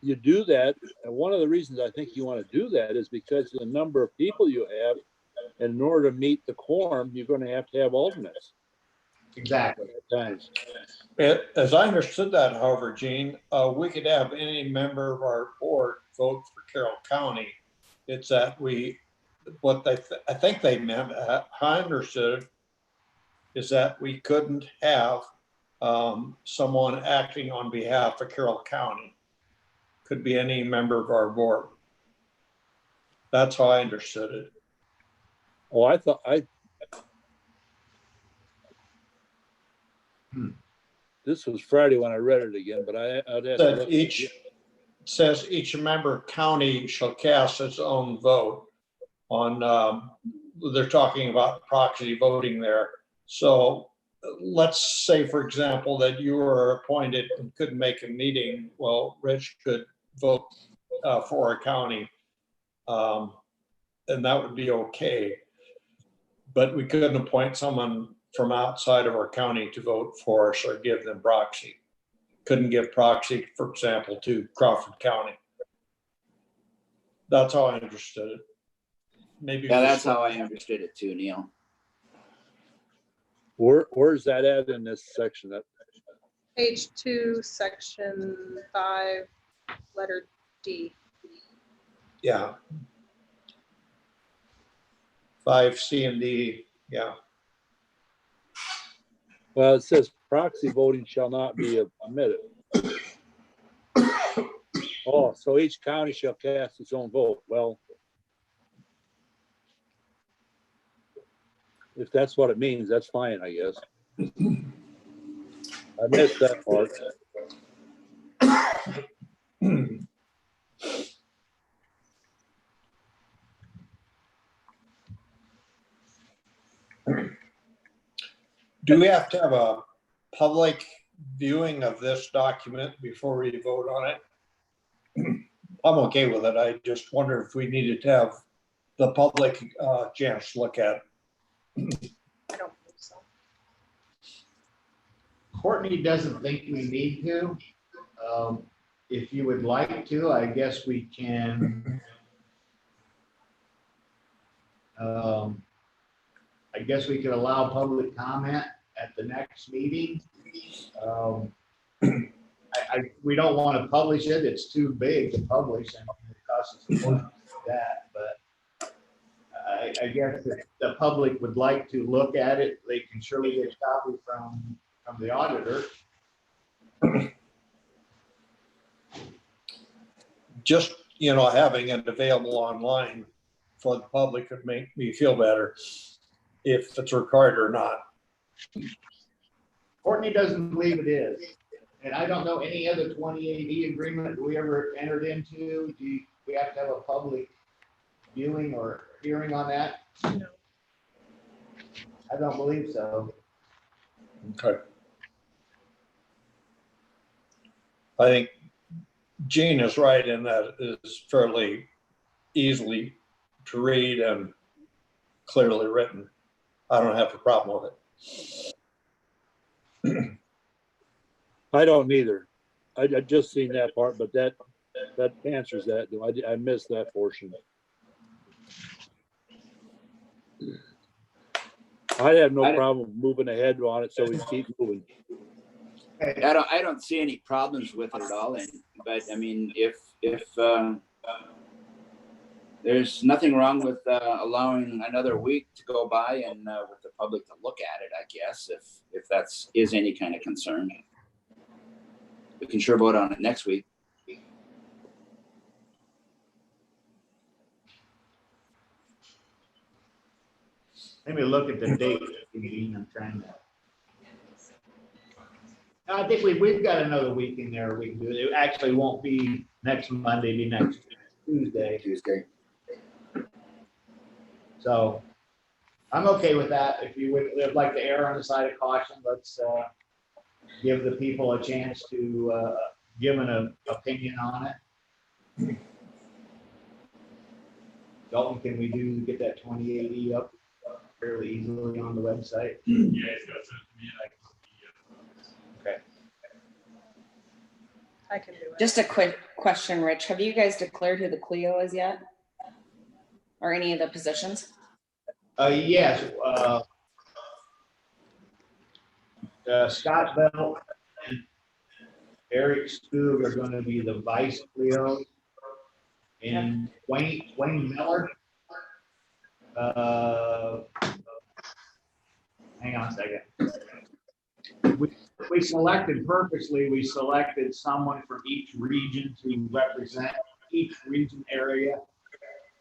You do that, and one of the reasons I think you want to do that is because of the number of people you have, and in order to meet the quorum, you're going to have alternates. Exactly. At times. As I understood that, however, Gene, we could have any member of our board vote for Carroll County. It's that I think they meant, how I understood it, is that we couldn't have someone acting on behalf of Carroll County. Could be any member of our board. That's how I understood it. Oh, I thought this was Friday when I read it again, but I'd have to That look. says each member county shall cast its own vote on, they're talking about proxy voting there. So let's say, for example, that you were appointed and couldn't make a meeting. Well, Rich could vote for a county, and that would be okay. But we couldn't appoint someone from outside of our county to vote for us or give them proxy. Couldn't give proxy, for example, to Crawford County. That's how I understood it. Maybe. Yeah, that's how I understood it too, Neil. Where's that at in this section? Page 2, section 5, letter D. Yeah. 5, C and D, yeah. Well, it says proxy voting shall not be permitted. Oh, so each county shall cast its own vote. Well, if that's what it means, that's fine, I guess. I missed that part. Do we have to have a public viewing of this document before we vote on it? I'm okay with it. I just wonder if we needed to have the public chance to look at it. I don't think so. Courtney doesn't think we need to. If you would like to, I guess we can. I guess we could allow public comment at the next meeting. We don't want to publish it. It's too big to publish and it costs us a fortune to do that. But I guess if the public would like to look at it, they can surely get a copy from the auditor. Just, having it available online for the public could make me feel better if it's required or not. Courtney doesn't believe it is. And I don't know any other 2080 agreement we ever entered into. Do we have to have a public viewing or hearing on that? No. I don't believe so. Okay. I think Gene is right in that it is fairly easily to read and clearly written. I don't have a problem with it. I don't either. I just seen that part, but that answers that. I missed that portion. I have no problem moving ahead on it, so we keep moving. I don't see any problems with it at all. But I mean, if there's nothing wrong with allowing another week to go by and with the public to look at it, I guess, if that's is any kind of concern. We can sure vote on it next week. Let me look at the date. I'm trying to. I think we've got another week in there. We can do it. It actually won't be next Monday, it'll be next Tuesday. So I'm okay with that. If you would like to err on the side of caution, let's give the people a chance to give an opinion on it. Dalton, can we get that 2080 up fairly easily on the website? Yeah, it's got to me. Okay. I can do it. Just a quick question, Rich. Have you guys declared who the Clio is yet? Or any of the positions? Yes. Scott Bell and Eric Skoog are going to be the vice Cleos. And Wayne Miller. Hang on a second. We selected someone from each region to represent each region area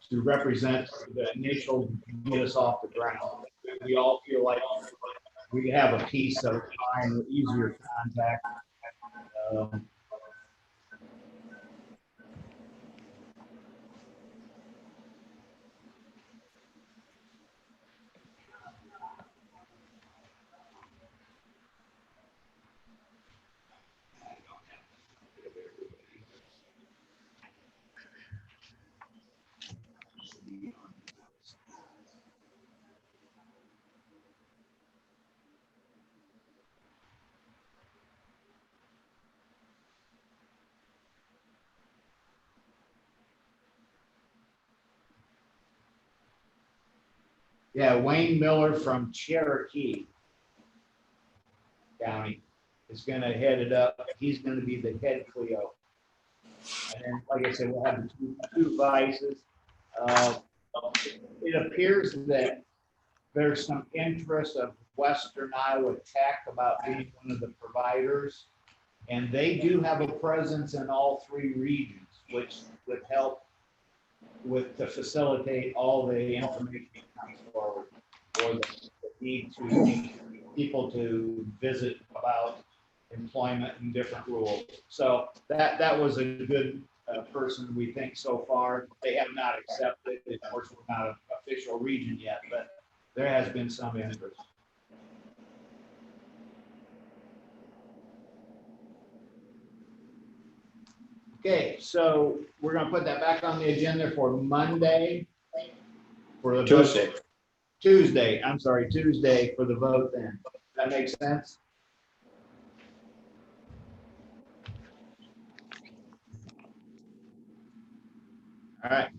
to represent the initial get us off the ground. We all feel like we have a piece of time, easier contact. Yeah, Wayne Miller from Cherokee County is going to head it up. He's going to be the head Clio. And then, like I said, we'll have the two vices. it appears that there's some interest of Western Iowa Tech about being one of the providers. And they do have a presence in all 3 regions, which would help to facilitate all the information that comes forward, or the need to people to visit about employment and different rules. So that was a good person, we think, so far. They have not accepted. Of course, we're not an official region yet, but there has been some interest. Okay, so we're gonna put that back on the agenda for Monday. For the Tuesday. Tuesday, I'm sorry, Tuesday for the vote then. Does that make sense? All right.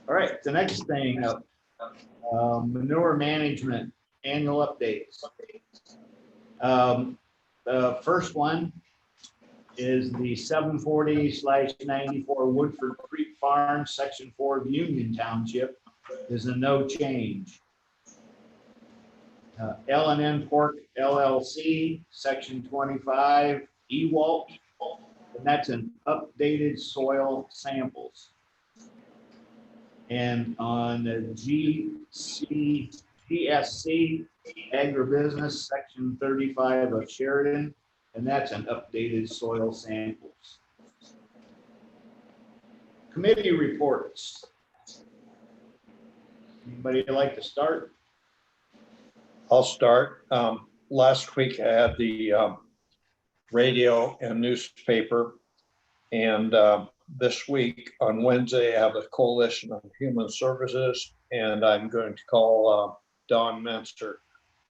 All right, the next thing up, manure management annual updates. The first one is the 740/94 Woodford Creek Farm, Section 4 of Union Township, is a no change. L&N Pork LLC, Section 25, Ewalt, and that's an updated soil samples. And on the GSC Agribusiness, Section 35 of Sheridan, and that's an updated soil samples. Committee reports. Anybody like to start? I'll start. Last week I had the radio and newspaper, and this week on Wednesday I have the Coalition of Human Services, and I'm going to call Don Menster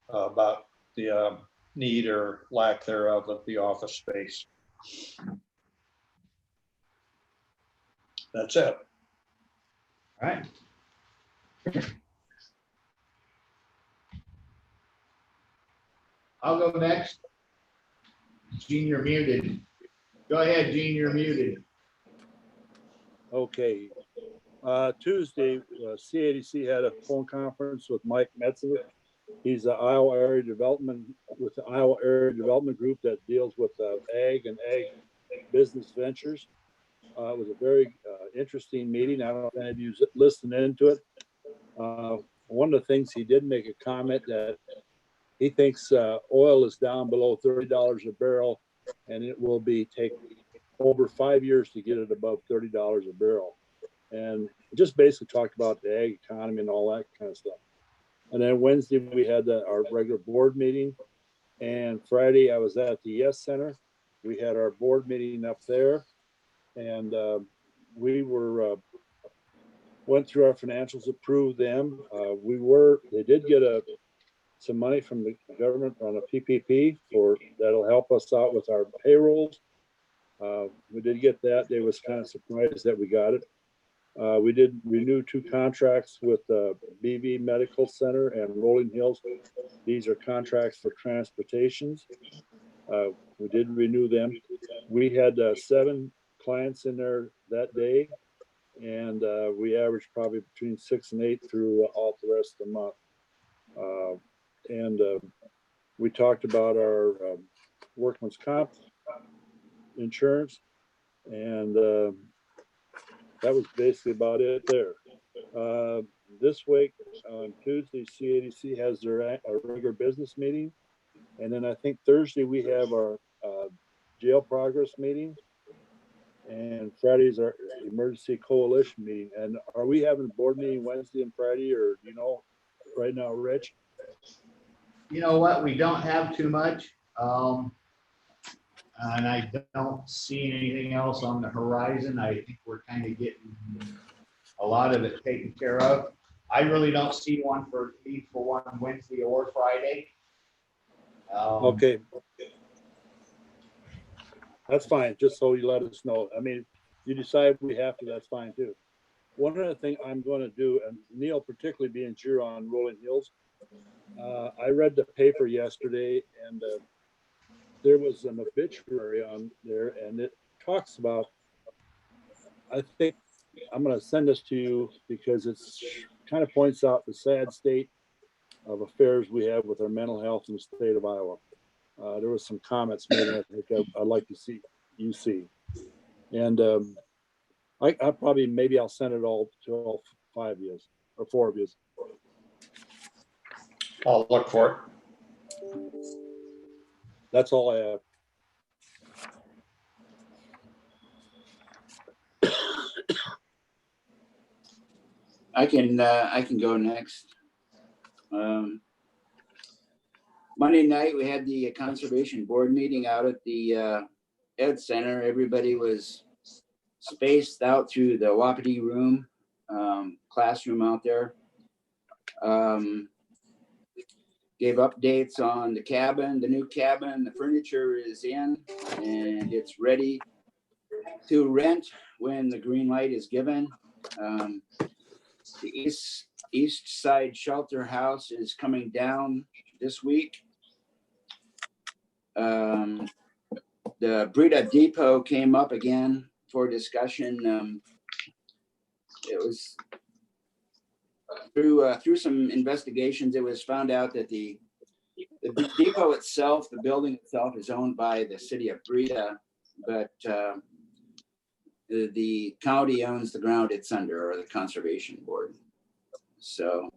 about the need or lack thereof of the office space. That's it. All right. I'll go next. Gene, you're muted. Go ahead, Gene, you're muted. Okay. Tuesday, CADC had a phone conference with Mike Metzler. He's the Iowa Area Development with the Iowa Area Development Group that deals with ag and ag business ventures. It was a very interesting meeting. I don't know if any of you listened into it. One of the things he did make a comment that he thinks oil is down below $30 a barrel, and it will be take over 5 years to get it above $30 a barrel. And just basically talked about the ag economy and all that kind of stuff. And then Wednesday we had our regular board meeting, and Friday I was at the Yes Center. We had our board meeting up there, and we went through our financials, approved them. They did get some money from the government on a PPP that'll help us out with our payrolls. We did get that. They was kind of surprised that we got it. We did renew 2 contracts with BV Medical Center and Rolling Hills. These are contracts for transportations. We did renew them. We had 7 clients in there that day, and we averaged probably between 6 and 8 through all the rest of the month. And we talked about our workman's comp insurance, and that was basically about it there. This week on Tuesday, CADC has their regular business meeting, and then I think Thursday we have our jail progress meeting, and Friday is our emergency coalition meeting. And are we having a board meeting Wednesday and Friday, or right now, Rich? You know what? We don't have too much. And I don't see anything else on the horizon. I think we're kind of getting a lot of it taken care of. I really don't see one for one Wednesday or Friday. Okay. That's fine, just so you let us know. I mean, you decide we have to, that's fine too. One other thing I'm going to do, and Neil, particularly being here on Rolling Hills, I read the paper yesterday, and there was an obituary on there, and it talks about, I think I'm gonna send this to you because it's kind of points out the sad state of affairs we have with our mental health in the state of Iowa. There was some comments made, and I think I'd like to see you see. And I probably, maybe I'll send it all to all 5 of you or 4 of you. I'll look for That's all I have. I can go next. Monday night, we had the Conservation Board meeting out at the Ed Center. Everybody was spaced out through the Wapiti room, classroom out there. Gave updates on the cabin, the new cabin. The furniture is in and it's ready to rent when the green light is given. The east side shelter house is coming down this week. The Brita Depot came up again for discussion. It was through some investigations, it was found out that the depot itself, the building itself, is owned by the city of Brita, but the county owns the ground it's under, or the Conservation Board. So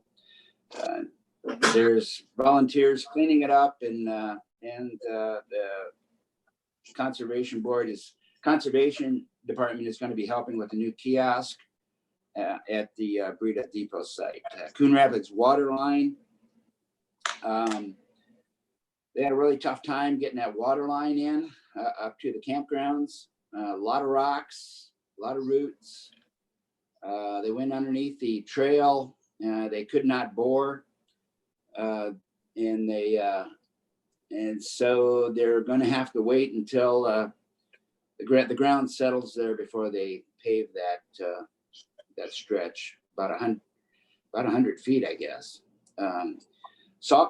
there's volunteers cleaning it up, and the Conservation Department is going to be helping with the new kiosk at the Brita Depot site. Coon Rapids water line. They had a really tough time getting that water line in up to the campgrounds. A lot of rocks, a lot of roots. They went underneath the trail. They could not bore, and so they're going to have to wait until the ground settles there before they pave that stretch, about 100 feet, I guess. Saw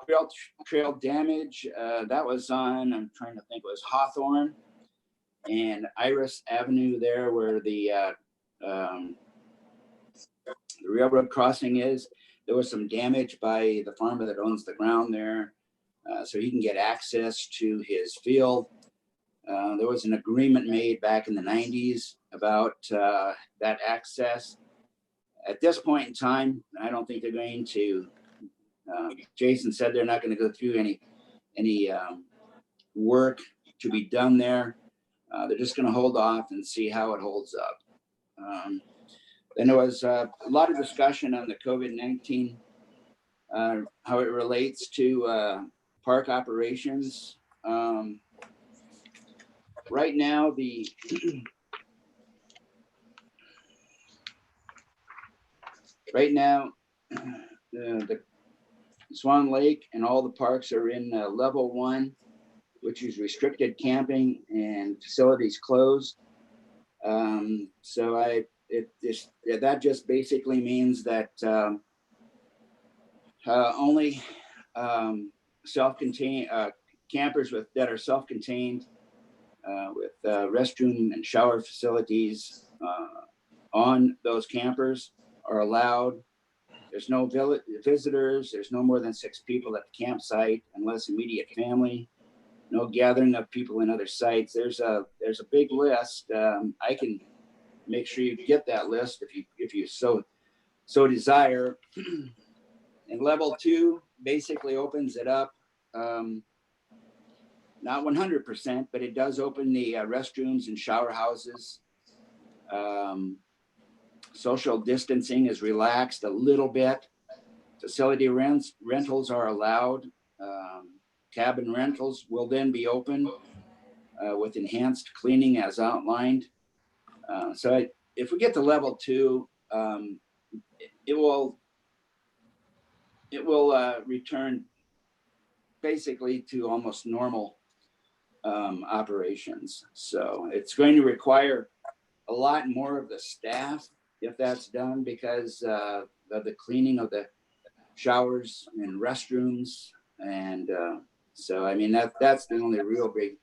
trail damage, that was on, I'm trying to think, it was Hawthorne and Iris Avenue there where the railroad crossing is. There was some damage by the farmer that owns the ground there, so he can get access to his field. There was an agreement made back in the 90s about that access. At this point in time, I don't think they're going to, Jason said they're not going to go through any work to be done there. They're just going to hold off and see how it holds up. Then there was a lot of discussion on the COVID-19, how it relates to park operations. Right now, the Swan Lake and all the parks are in level 1, which is restricted camping and facilities closed. So that just basically means that only self-contained campers that are self-contained with restroom and shower facilities on those campers are allowed. There's no visitors. There's no more than 6 people at the campsite unless immediate family. No gathering of people in other sites. There's a big list. I can make sure you get that list if you so desire. And level 2 basically opens it up. Not 100%, but it does open the restrooms and shower houses. Social distancing is relaxed a little bit. Facility rentals are allowed. Cabin rentals will then be open with enhanced cleaning as outlined. So if we get to level 2, it will return basically to almost normal operations. So it's going to require a lot more of the staff if that's done, because of the cleaning of the showers and restrooms. And so, I mean, that's the only real big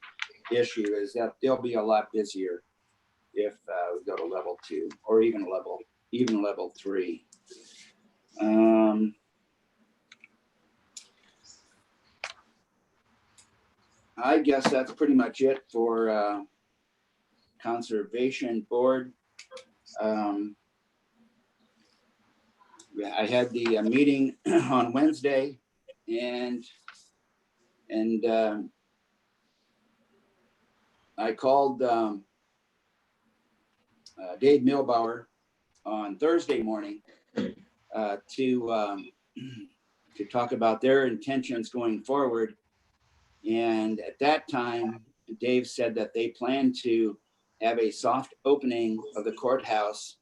issue, is that they'll be a lot busier if we go to level 2 or even level 3. I guess that's pretty much it for Conservation Board. I had the meeting on Wednesday, and I called Dave Milbauer on Thursday morning to talk about their intentions going forward. And at that time, Dave said that they plan to have a soft opening of the courthouse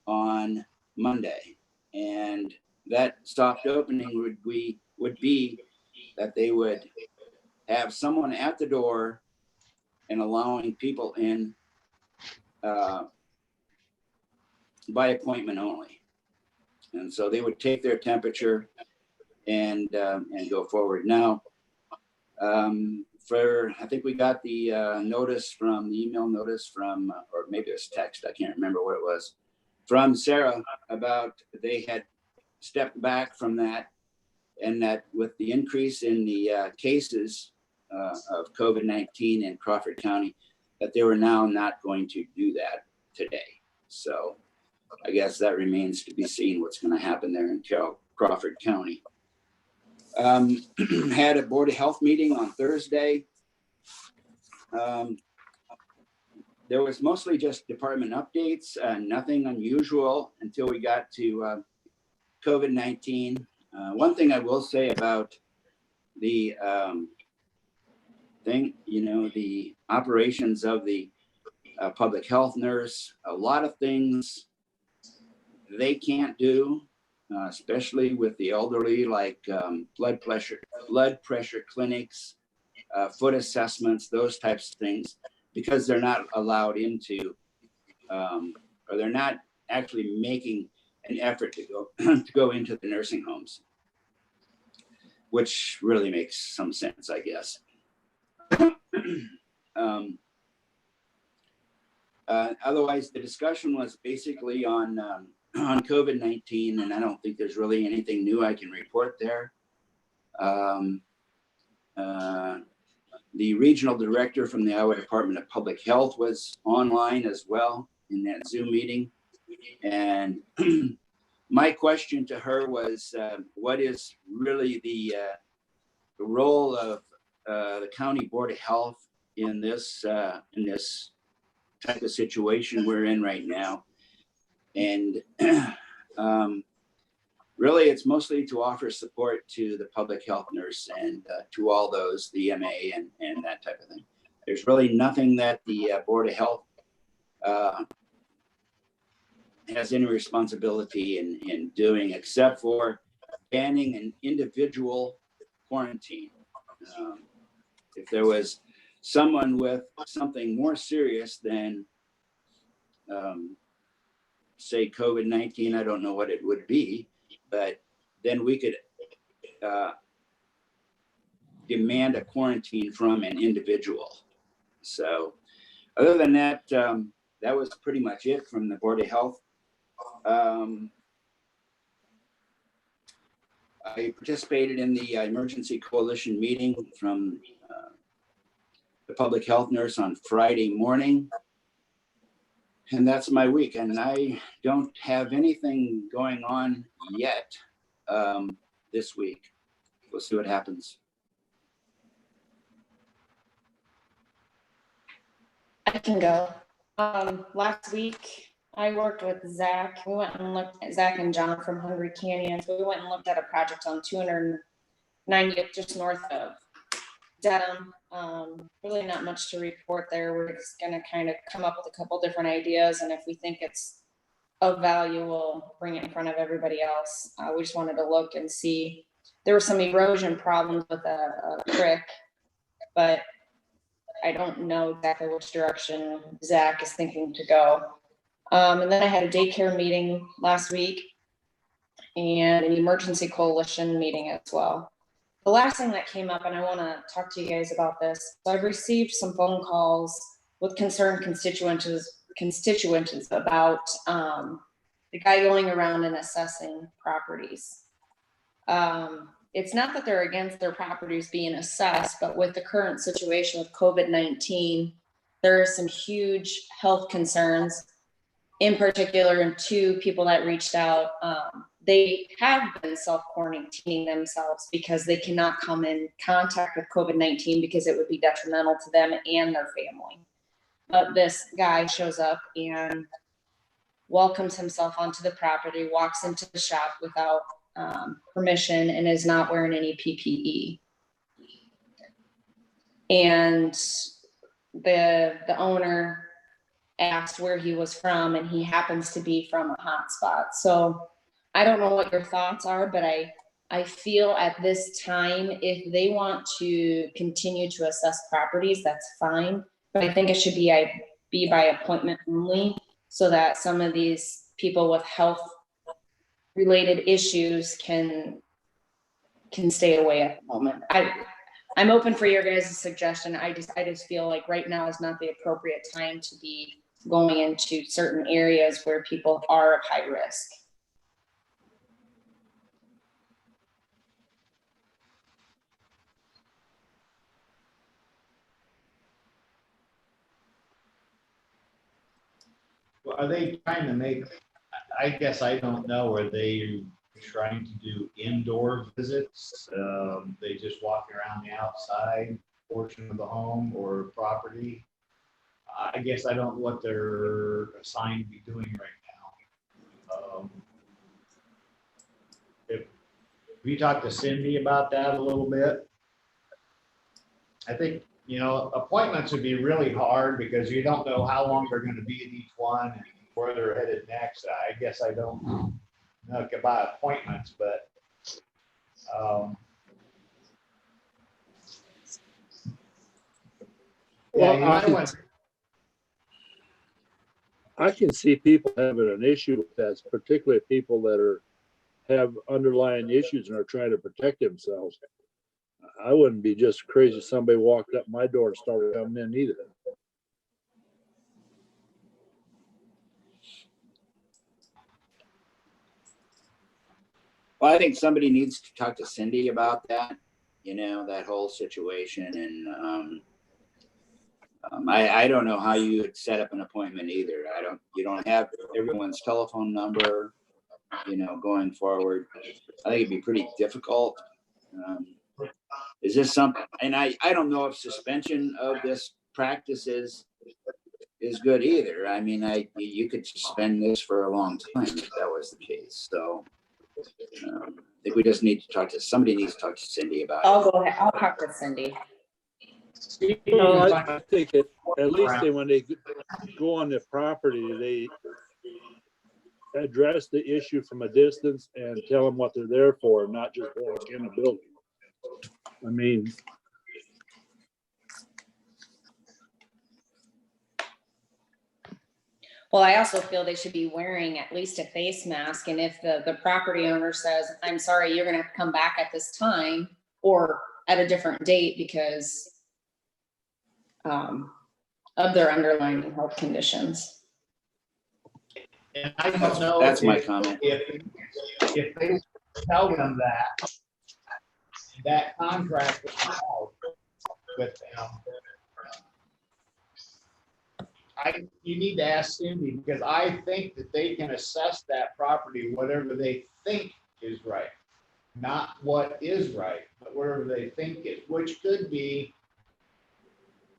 on Monday. And that soft opening would be that they would have someone at the door and allowing people in by appointment only. And so they would take their temperature and go forward. Now, I think we got the notice from the email notice from, or maybe it was text, I can't remember what it was, from Sarah about they had stepped back from that, and that with the increase in the cases of COVID-19 in Crawford County, that they were now not going to do that today. So I guess that remains to be seen what's going to happen there in Crawford County. Had a Board of Health meeting on Thursday. There was mostly just department updates, nothing unusual until we got to COVID-19. One thing I will say about the the operations of the public health nurse, a lot of things they can't do, especially with the elderly, like blood pressure clinics, foot assessments, those types of things, because they're not allowed into, or they're not actually making an effort to go into the nursing homes, which really makes some sense, I guess. Otherwise, the discussion was basically on COVID-19, and I don't think there's really anything new I can report there. The regional director from the Iowa Department of Public Health was online as well in that Zoom meeting. And my question to her was, what is really the role of the County Board of Health in this type of situation we're in right now? And really, it's mostly to offer support to the public health nurse and to all those, the EMA and that type of thing. There's really nothing that the Board of Health has any responsibility in doing except for banning an individual quarantine. If there was someone with something more serious than say COVID-19, I don't know what it would be, but then we could demand a quarantine from an individual. So other than that, that was pretty much it from the Board of Health. I participated in the emergency coalition meeting from the public health nurse on Friday morning. And that's my week. And I don't have anything going on yet this week. We'll see what happens. I can go. Last week, I worked with Zach. We went and looked at Zach and John from Hungry Canyons. We went and looked at a project on 290th, just north of Dedham. Really not much to report there. We're just gonna kind of come up with a couple different ideas, and if we think it's of value, we'll bring it in front of everybody else. We just wanted to look and see. There were some erosion problems with a creek, but I don't know exactly which direction Zach is thinking to go. And then I had a daycare meeting last week and an emergency coalition meeting as well. The last thing that came up, and I want to talk to you guys about this. So I've received some phone calls with concerned constituents constituents about the guy going around and assessing properties. It's not that they're against their properties being assessed, but with the current situation with COVID-19, there are some huge health concerns. In particular, in two people that reached out, they have been self-quarantining themselves because they cannot come in contact with COVID-19 because it would be detrimental to them and their family. But this guy shows up and welcomes himself onto the property, walks into the shop without permission, and is not wearing any PPE. And the owner asked where he was from, and he happens to be from a hotspot. So I don't know what your thoughts are, but I feel at this time, if they want to continue to assess properties, that's fine. But I think it should be by appointment only, so that some of these people with health related issues can stay away at the moment. I'm open for your guys' suggestion. I just feel like right now is not the appropriate time to be going into certain areas where people are of high risk. Well, are they trying to make, I guess I don't know, are they trying to do indoor visits? They just walk around the outside portion of the home or property? I guess I don't know what they're assigned to be doing right now. If we talked to Cindy about that a little bit, I think, you know, appointments would be really hard because you don't know how long they're going to be at each one and where they're headed next. I guess I don't know about appointments, but yeah, you might want. I can see people having an issue with that, particularly people that have underlying issues and are trying to protect themselves. I wouldn't be just crazy if somebody walked up my door and started coming in either. Well, I think somebody needs to talk to Cindy about that, you know, that whole situation. And I don't know how you would set up an appointment either. You don't have everyone's telephone number, you know, going forward. I think it'd be pretty difficult. Is this something, and I don't know if suspension of this practice is good either. I mean, you could suspend this for a long time if that was the case. So I think we just need to somebody needs to talk to Cindy about it. I'll go ahead. I'll talk with Cindy. No, I think at least when they go on the property, they address the issue from a distance and tell them what they're there for, not just walk in a building. I mean, Well, I also feel they should be wearing at least a face mask. And if the property owner says, I'm sorry, you're going to have to come back at this time or at a different date because of their underlying health conditions. And I don't know. That's my comment. If they tell them that contract was out with them, you need to ask Cindy, because I think that they can assess that property whatever they think is right, not what is right, but whatever they think is, which could be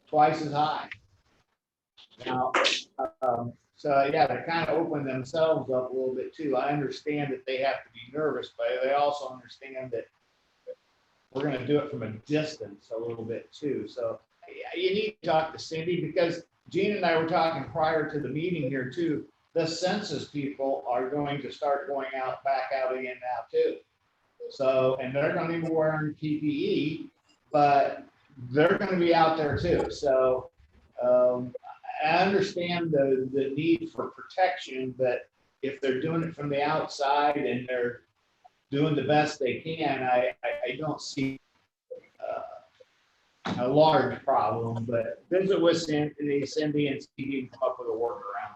twice as high. Now, so yeah, they kind of open themselves up a little bit too. I understand that they have to be nervous, but they also understand that we're going to do it from a distance a little bit too. So yeah, you need to talk to Cindy, because Gene and I were talking prior to the meeting here too. The census people are going to start going back out again now too. So, and they're going to be wearing PPE, but they're going to be out there too. So I understand the need for protection, but if they're doing it from the outside and they're doing the best they can, I don't see a large problem. But visit with Cindy and see if you can come up with a workaround.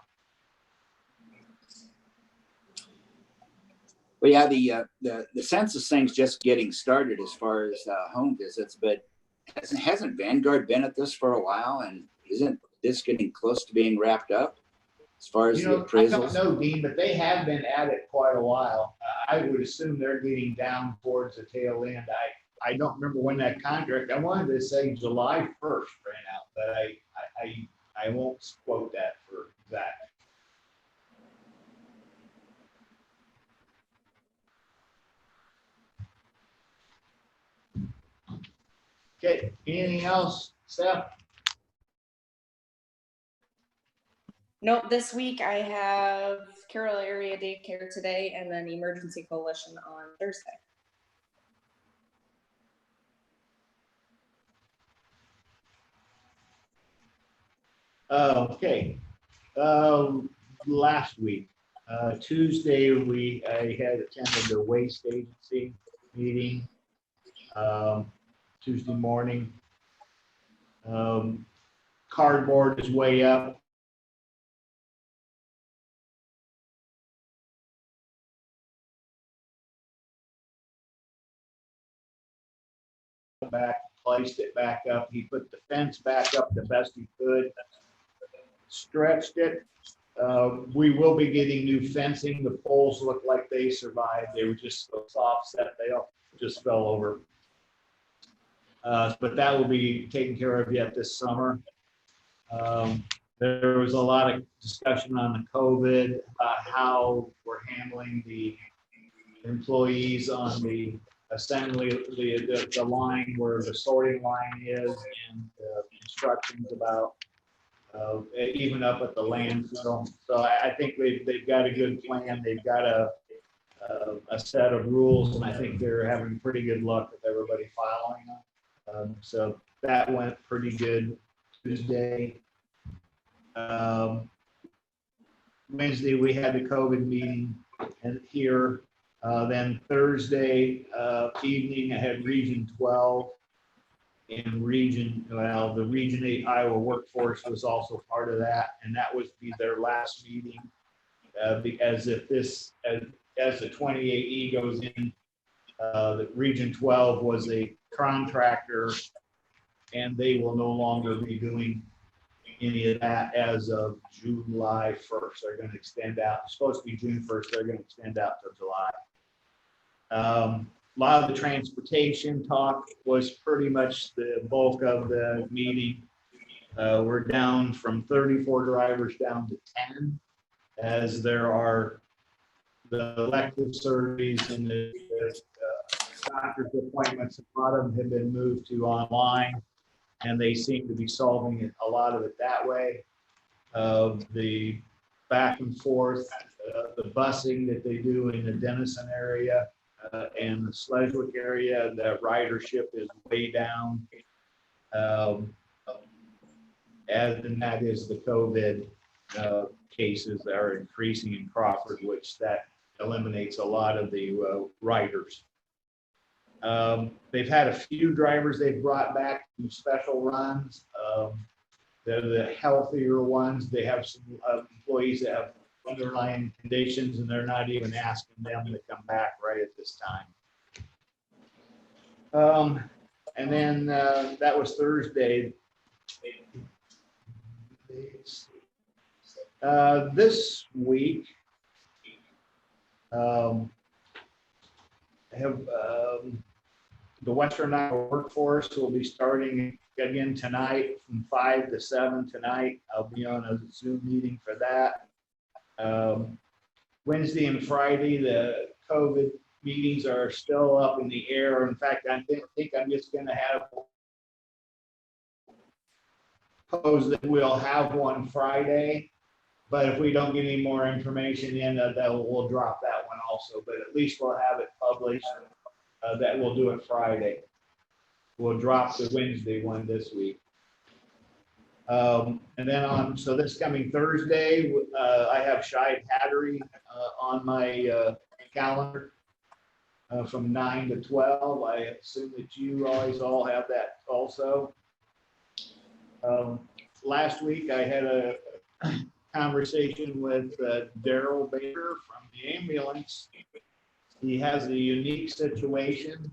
Well, yeah, the census thing's just getting started as far as home visits, but hasn't Vanguard been at this for a while? And isn't this getting close to being wrapped up as far as You the know, I don't appraisals? know, Dean, but they have been at it quite a while. I would assume they're getting down towards the tail end. I don't remember when that contract, I wanted to say July 1st ran out, but I won't quote that for exact. Okay, anything else, Steph? Nope, this week I have Carroll Area Daycare today and then Emergency Coalition on Thursday. Okay, last week, Tuesday, I had attended the waste agency meeting, Tuesday morning. Cardboard is way up. Back, placed it back up. He put the fence back up the best he could, stretched it. We will be getting new fencing. The poles look like they survived. They were just so soft set, they all just fell over. But that will be taken care of yet this summer. There was a lot of discussion on the COVID, how we're handling the employees on the assembly, the line where the sorting line is, and instructions about even up at the landfill. So I think they've got a good plan. They've got a set of rules, and I think they're having pretty good luck with everybody following them. So that went pretty good Tuesday. Wednesday we had the COVID meeting and here. Then Thursday evening I had Region 12 and the Region 8 Iowa workforce was also part of that, and that was be their last meeting. As the 28E goes in, the Region 12 was a contractor, and they will no longer be doing any of that as of July 1st. They're going to extend out. It's supposed to be June 1st. They're going to extend out to July. A lot of the transportation talk was pretty much the bulk of the meeting. We're down from 34 drivers down to 10, as there are the elective surgeries and the doctor's appointments. A lot of them have been moved to online, and they seem to be solving it, a lot of it that way. The back and forth, the busing that they do in the Denison area and the Sedgwick area, the ridership is way down. And that is the COVID cases that are increasing in Crawford, which that eliminates a lot of the riders. They've had a few drivers they've brought back to special runs. They're the healthier ones. They have some employees that have underlying conditions, and they're not even asking them to come back right at this time. And then that was Thursday. This week, I have the Western Iowa workforce will be starting again tonight from 5 to 7 tonight. I'll be on a Zoom meeting for that. Wednesday and Friday, the COVID meetings are still up in the air. In fact, I think I'm just going to have pose that we'll have one Friday, but if we don't get any more information in, we'll drop that one also. But at least we'll have it published. That we'll do it Friday. We'll drop the Wednesday one this week. And then so this coming Thursday, I have Shive Hattery on my calendar from 9 to 12. I assume that you all have that also. Last week I had a conversation with Daryl Baker from the ambulance. He has a unique situation.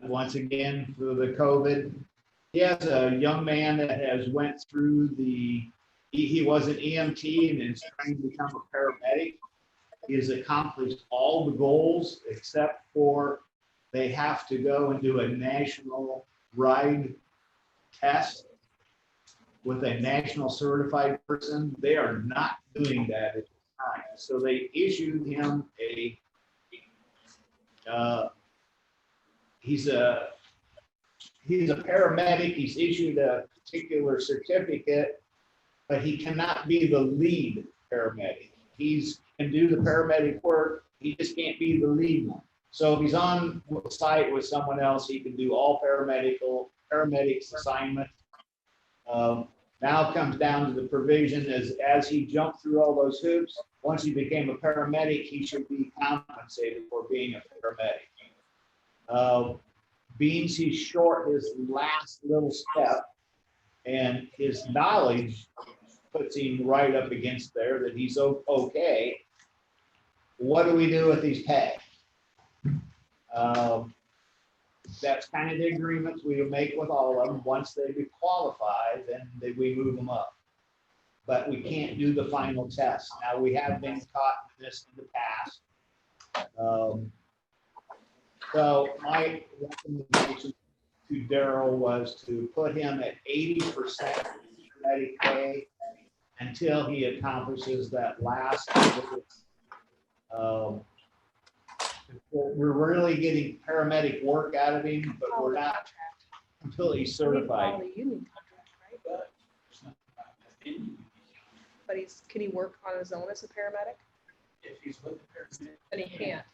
Once again, through the COVID, he has a young man that has went through he was an EMT and is trying to become a paramedic. He has accomplished all the goals except for they have to go and do a national ride test with a national certified person. They are not doing that at the time. So they issued him he's a paramedic. He's issued a particular certificate, but he cannot be the lead paramedic. He can do the paramedic work. He just can't be the lead one. So if he's on site with someone else, he can do all paramedics assignment. Now it comes down to the provision as he jumped through all those hoops. Once he became a paramedic, he should be compensated for being a paramedic. Being he's short his last little step, and his knowledge puts him right up against there that he's okay. What do we do with these pay? That's kind of the agreements we make with all of them. Once they qualify, then we move them up. But we can't do the final test. Now, we have been caught in this in the past. So my recommendation to Darrell was to put him at 80% paramedic pay until he accomplishes that last. We're really getting paramedic work out of him, but we're not completely certified. The union contract, right? But can he work on his own as a paramedic? If he's with the paramedic. Then he can't.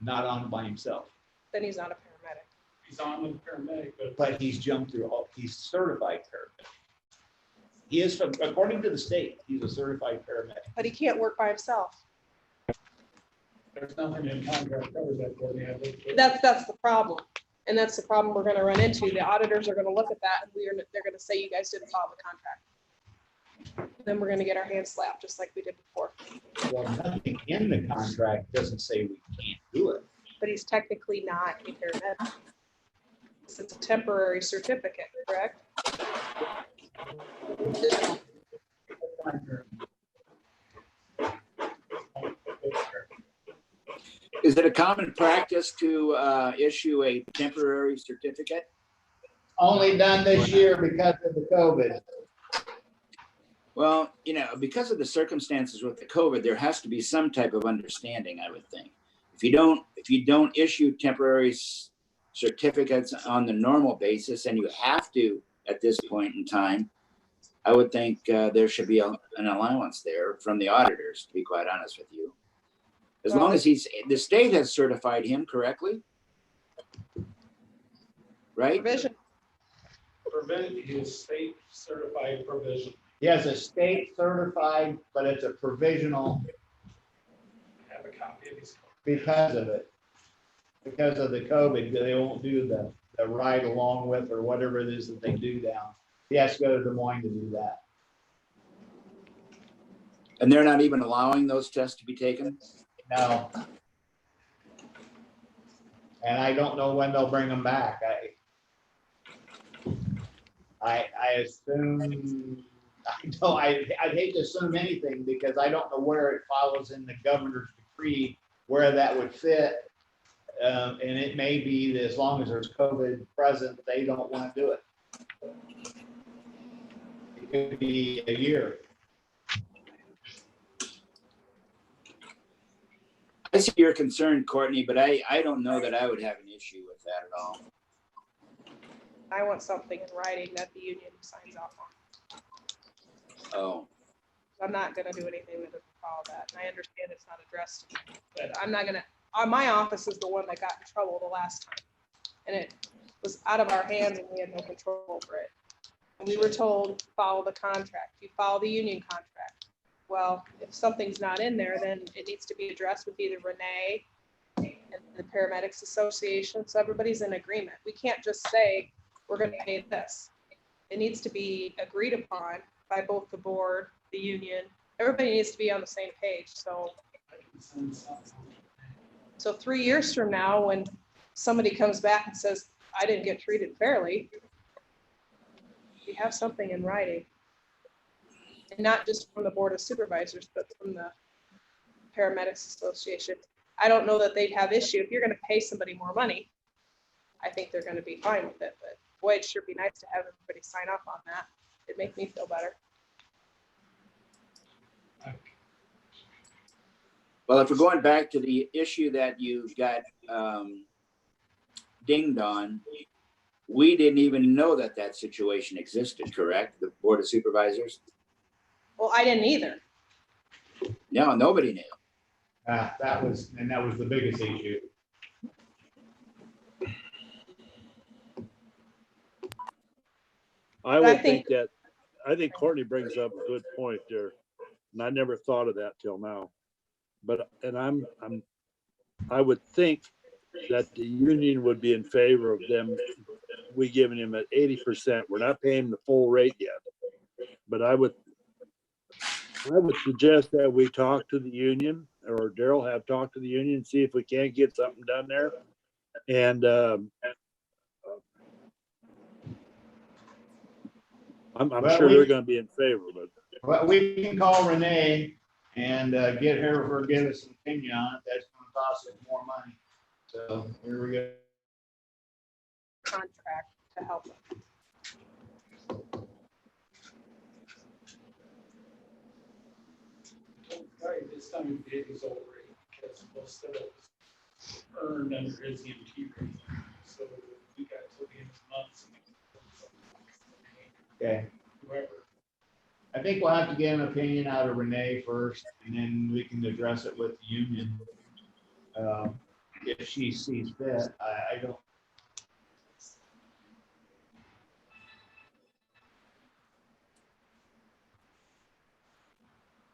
Not on by himself. Then he's not a paramedic. He's on with the paramedic, But he's jumped through he's certified paramedic. He is, according to the state, he's a certified paramedic. But he can't work by himself. there's nothing in contract covers that for me. That's the problem. And that's the problem we're gonna run into. The auditors are gonna look at that and they're gonna say, you guys didn't follow the contract. Then we're gonna get our hands slapped, just like we did before. Well, nothing in the contract doesn't say we can't do it. But he's technically not a paramedic. It's a temporary certificate, correct? Is it a common practice to issue a temporary certificate? Only done this year because of the COVID. Well, because of the circumstances with the COVID, there has to be some type of understanding, I would think. If you don't issue temporary certificates on the normal basis, and you have to at this point in time, I would think there should be an allowance there from the auditors, to be quite honest with you. As long as the state has certified him correctly, right? Provision. His state certified provision. He has a state certified, but it's a provisional Have a copy of his. because of it. Because of the COVID, they won't do the ride along with or whatever it is that they do down. He has to go to Des Moines to do that. And they're not even allowing those tests to be taken? No. And I don't know when they'll bring them back. I assume, I'd hate to assume anything because I don't know where it follows in the governor's decree, where that would fit. And it may be that as long as there's COVID present, they don't want to do it. It could be a year. I see your concern, Courtney, but I don't know that I would have an issue with that at all. I want something in writing that the union signs off on. Oh, I'm not gonna do anything that doesn't follow that. And I understand it's not addressed, but I'm not gonna, my office is the one that got in trouble the last time. And it was out of our hands and we had no control over it. And we were told, follow the contract. You follow the union contract. Well, if something's not in there, then it needs to be addressed with either Renee and the Paramedics Association, so everybody's in agreement. We can't just say, we're gonna pay this. It needs to be agreed upon by both the board, the union. Everybody needs to be on the same page, so So 3 years from now, when somebody comes back and says, I didn't get treated fairly, we have something in writing. And not just from the Board of Supervisors, but from the Paramedics Association. I don't know that they'd have issue. If you're gonna pay somebody more money, I think they're gonna be fine with it, but boy, it'd sure be nice to have everybody sign off on that. It'd make me feel better. Well, if we're going back to the issue that you got dinged on, we didn't even know that that situation existed, correct? The Board of Supervisors? Well, I didn't either. No, nobody knew. That was the biggest issue. I I would think- think I think Courtney brings up a good point there. And I never thought of that till now. But, and I would think that the union would be in favor of them, we giving him at 80%. We're not paying the full rate yet. But I would suggest that we talk to the union, or Daryl have talked to the union, see if we can't get something done there. And I'm Well, sure we- they're gonna be in favor, but Well, we can call Renee and get her to give us an opinion on it. That's gonna cost us more money. So here we go. Contract to help them. Right, this time we did his old rate, because most of it was earned under his EMT rate. So we got till the end of the month. Okay. Whoever. I think we'll have to get an opinion out of Renee first, and then we can address it with the union. If she sees fit, I don't.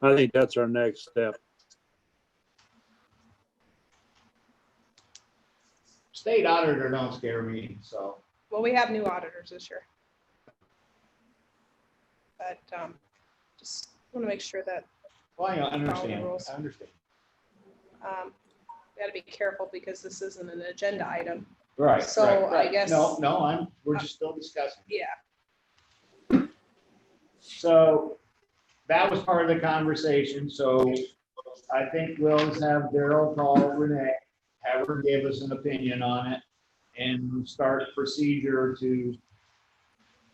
I think that's our next step. State auditor don't scare me, so. Well, we have new auditors this year. But just want to make sure that Well, I understand. rules. I understand. we got to be careful because this isn't an agenda item. Right. So right, right. I guess- No, we're just still discussing. Yeah. So that was part of the conversation. So I think we'll just have Daryl call Renee, have her give us an opinion on it, and start a procedure to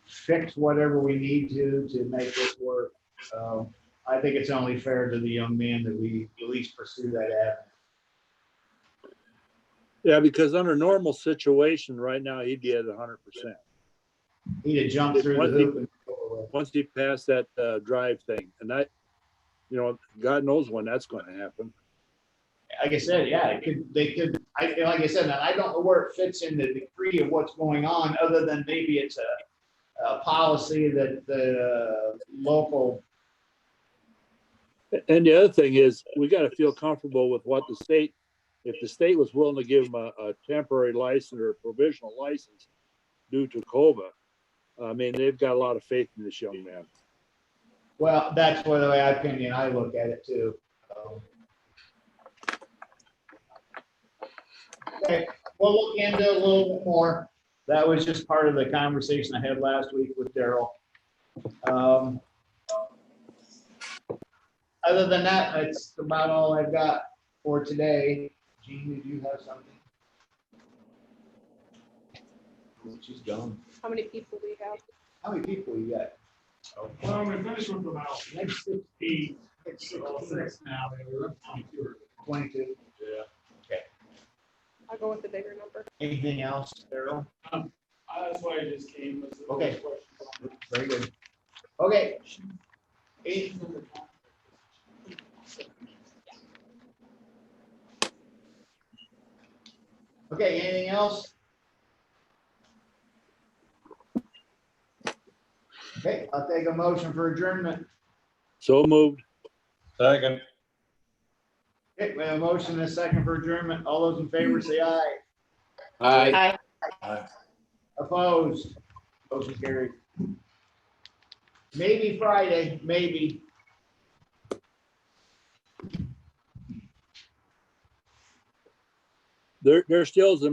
fix whatever we need to make this work. I think it's only fair to the young man that we at least pursue that avenue. Yeah, because under normal situation, right now, he'd be at 100%. He'd have jumped through the hoop and go away. Once he passed that drive thing, and that, God knows when that's going to happen. Like I said, yeah, like I said, and I don't know where it fits in the degree of what's going on, other than maybe it's a policy that the local. And the other thing is, we got to feel comfortable with what the state, if the state was willing to give him a temporary license or a provisional license due to COVID, I mean, they've got a lot of faith in this young man. Well, that's the way opinion I look at it too. Okay, we'll look into it a little bit more. That was just part of the conversation I had last week with Daryl. Other than that, that's about all I've got for today. Jean, did you have something? She's gone. How many people do we have? How many people you got? Well, we finished with about next 16, well, 6 now, and we're up to 22. 22. Yeah. I'll go with the bigger number. Anything else, Daryl? That's why I just came. Was the Okay. question. Very good. Okay. Okay, anything else? Okay, I'll take a motion for adjournment. So moved. Second. Okay, we have a motion and a second for adjournment. All those in favor say aye. Aye. Opposed? Motion carried. Maybe Friday, maybe. there still is a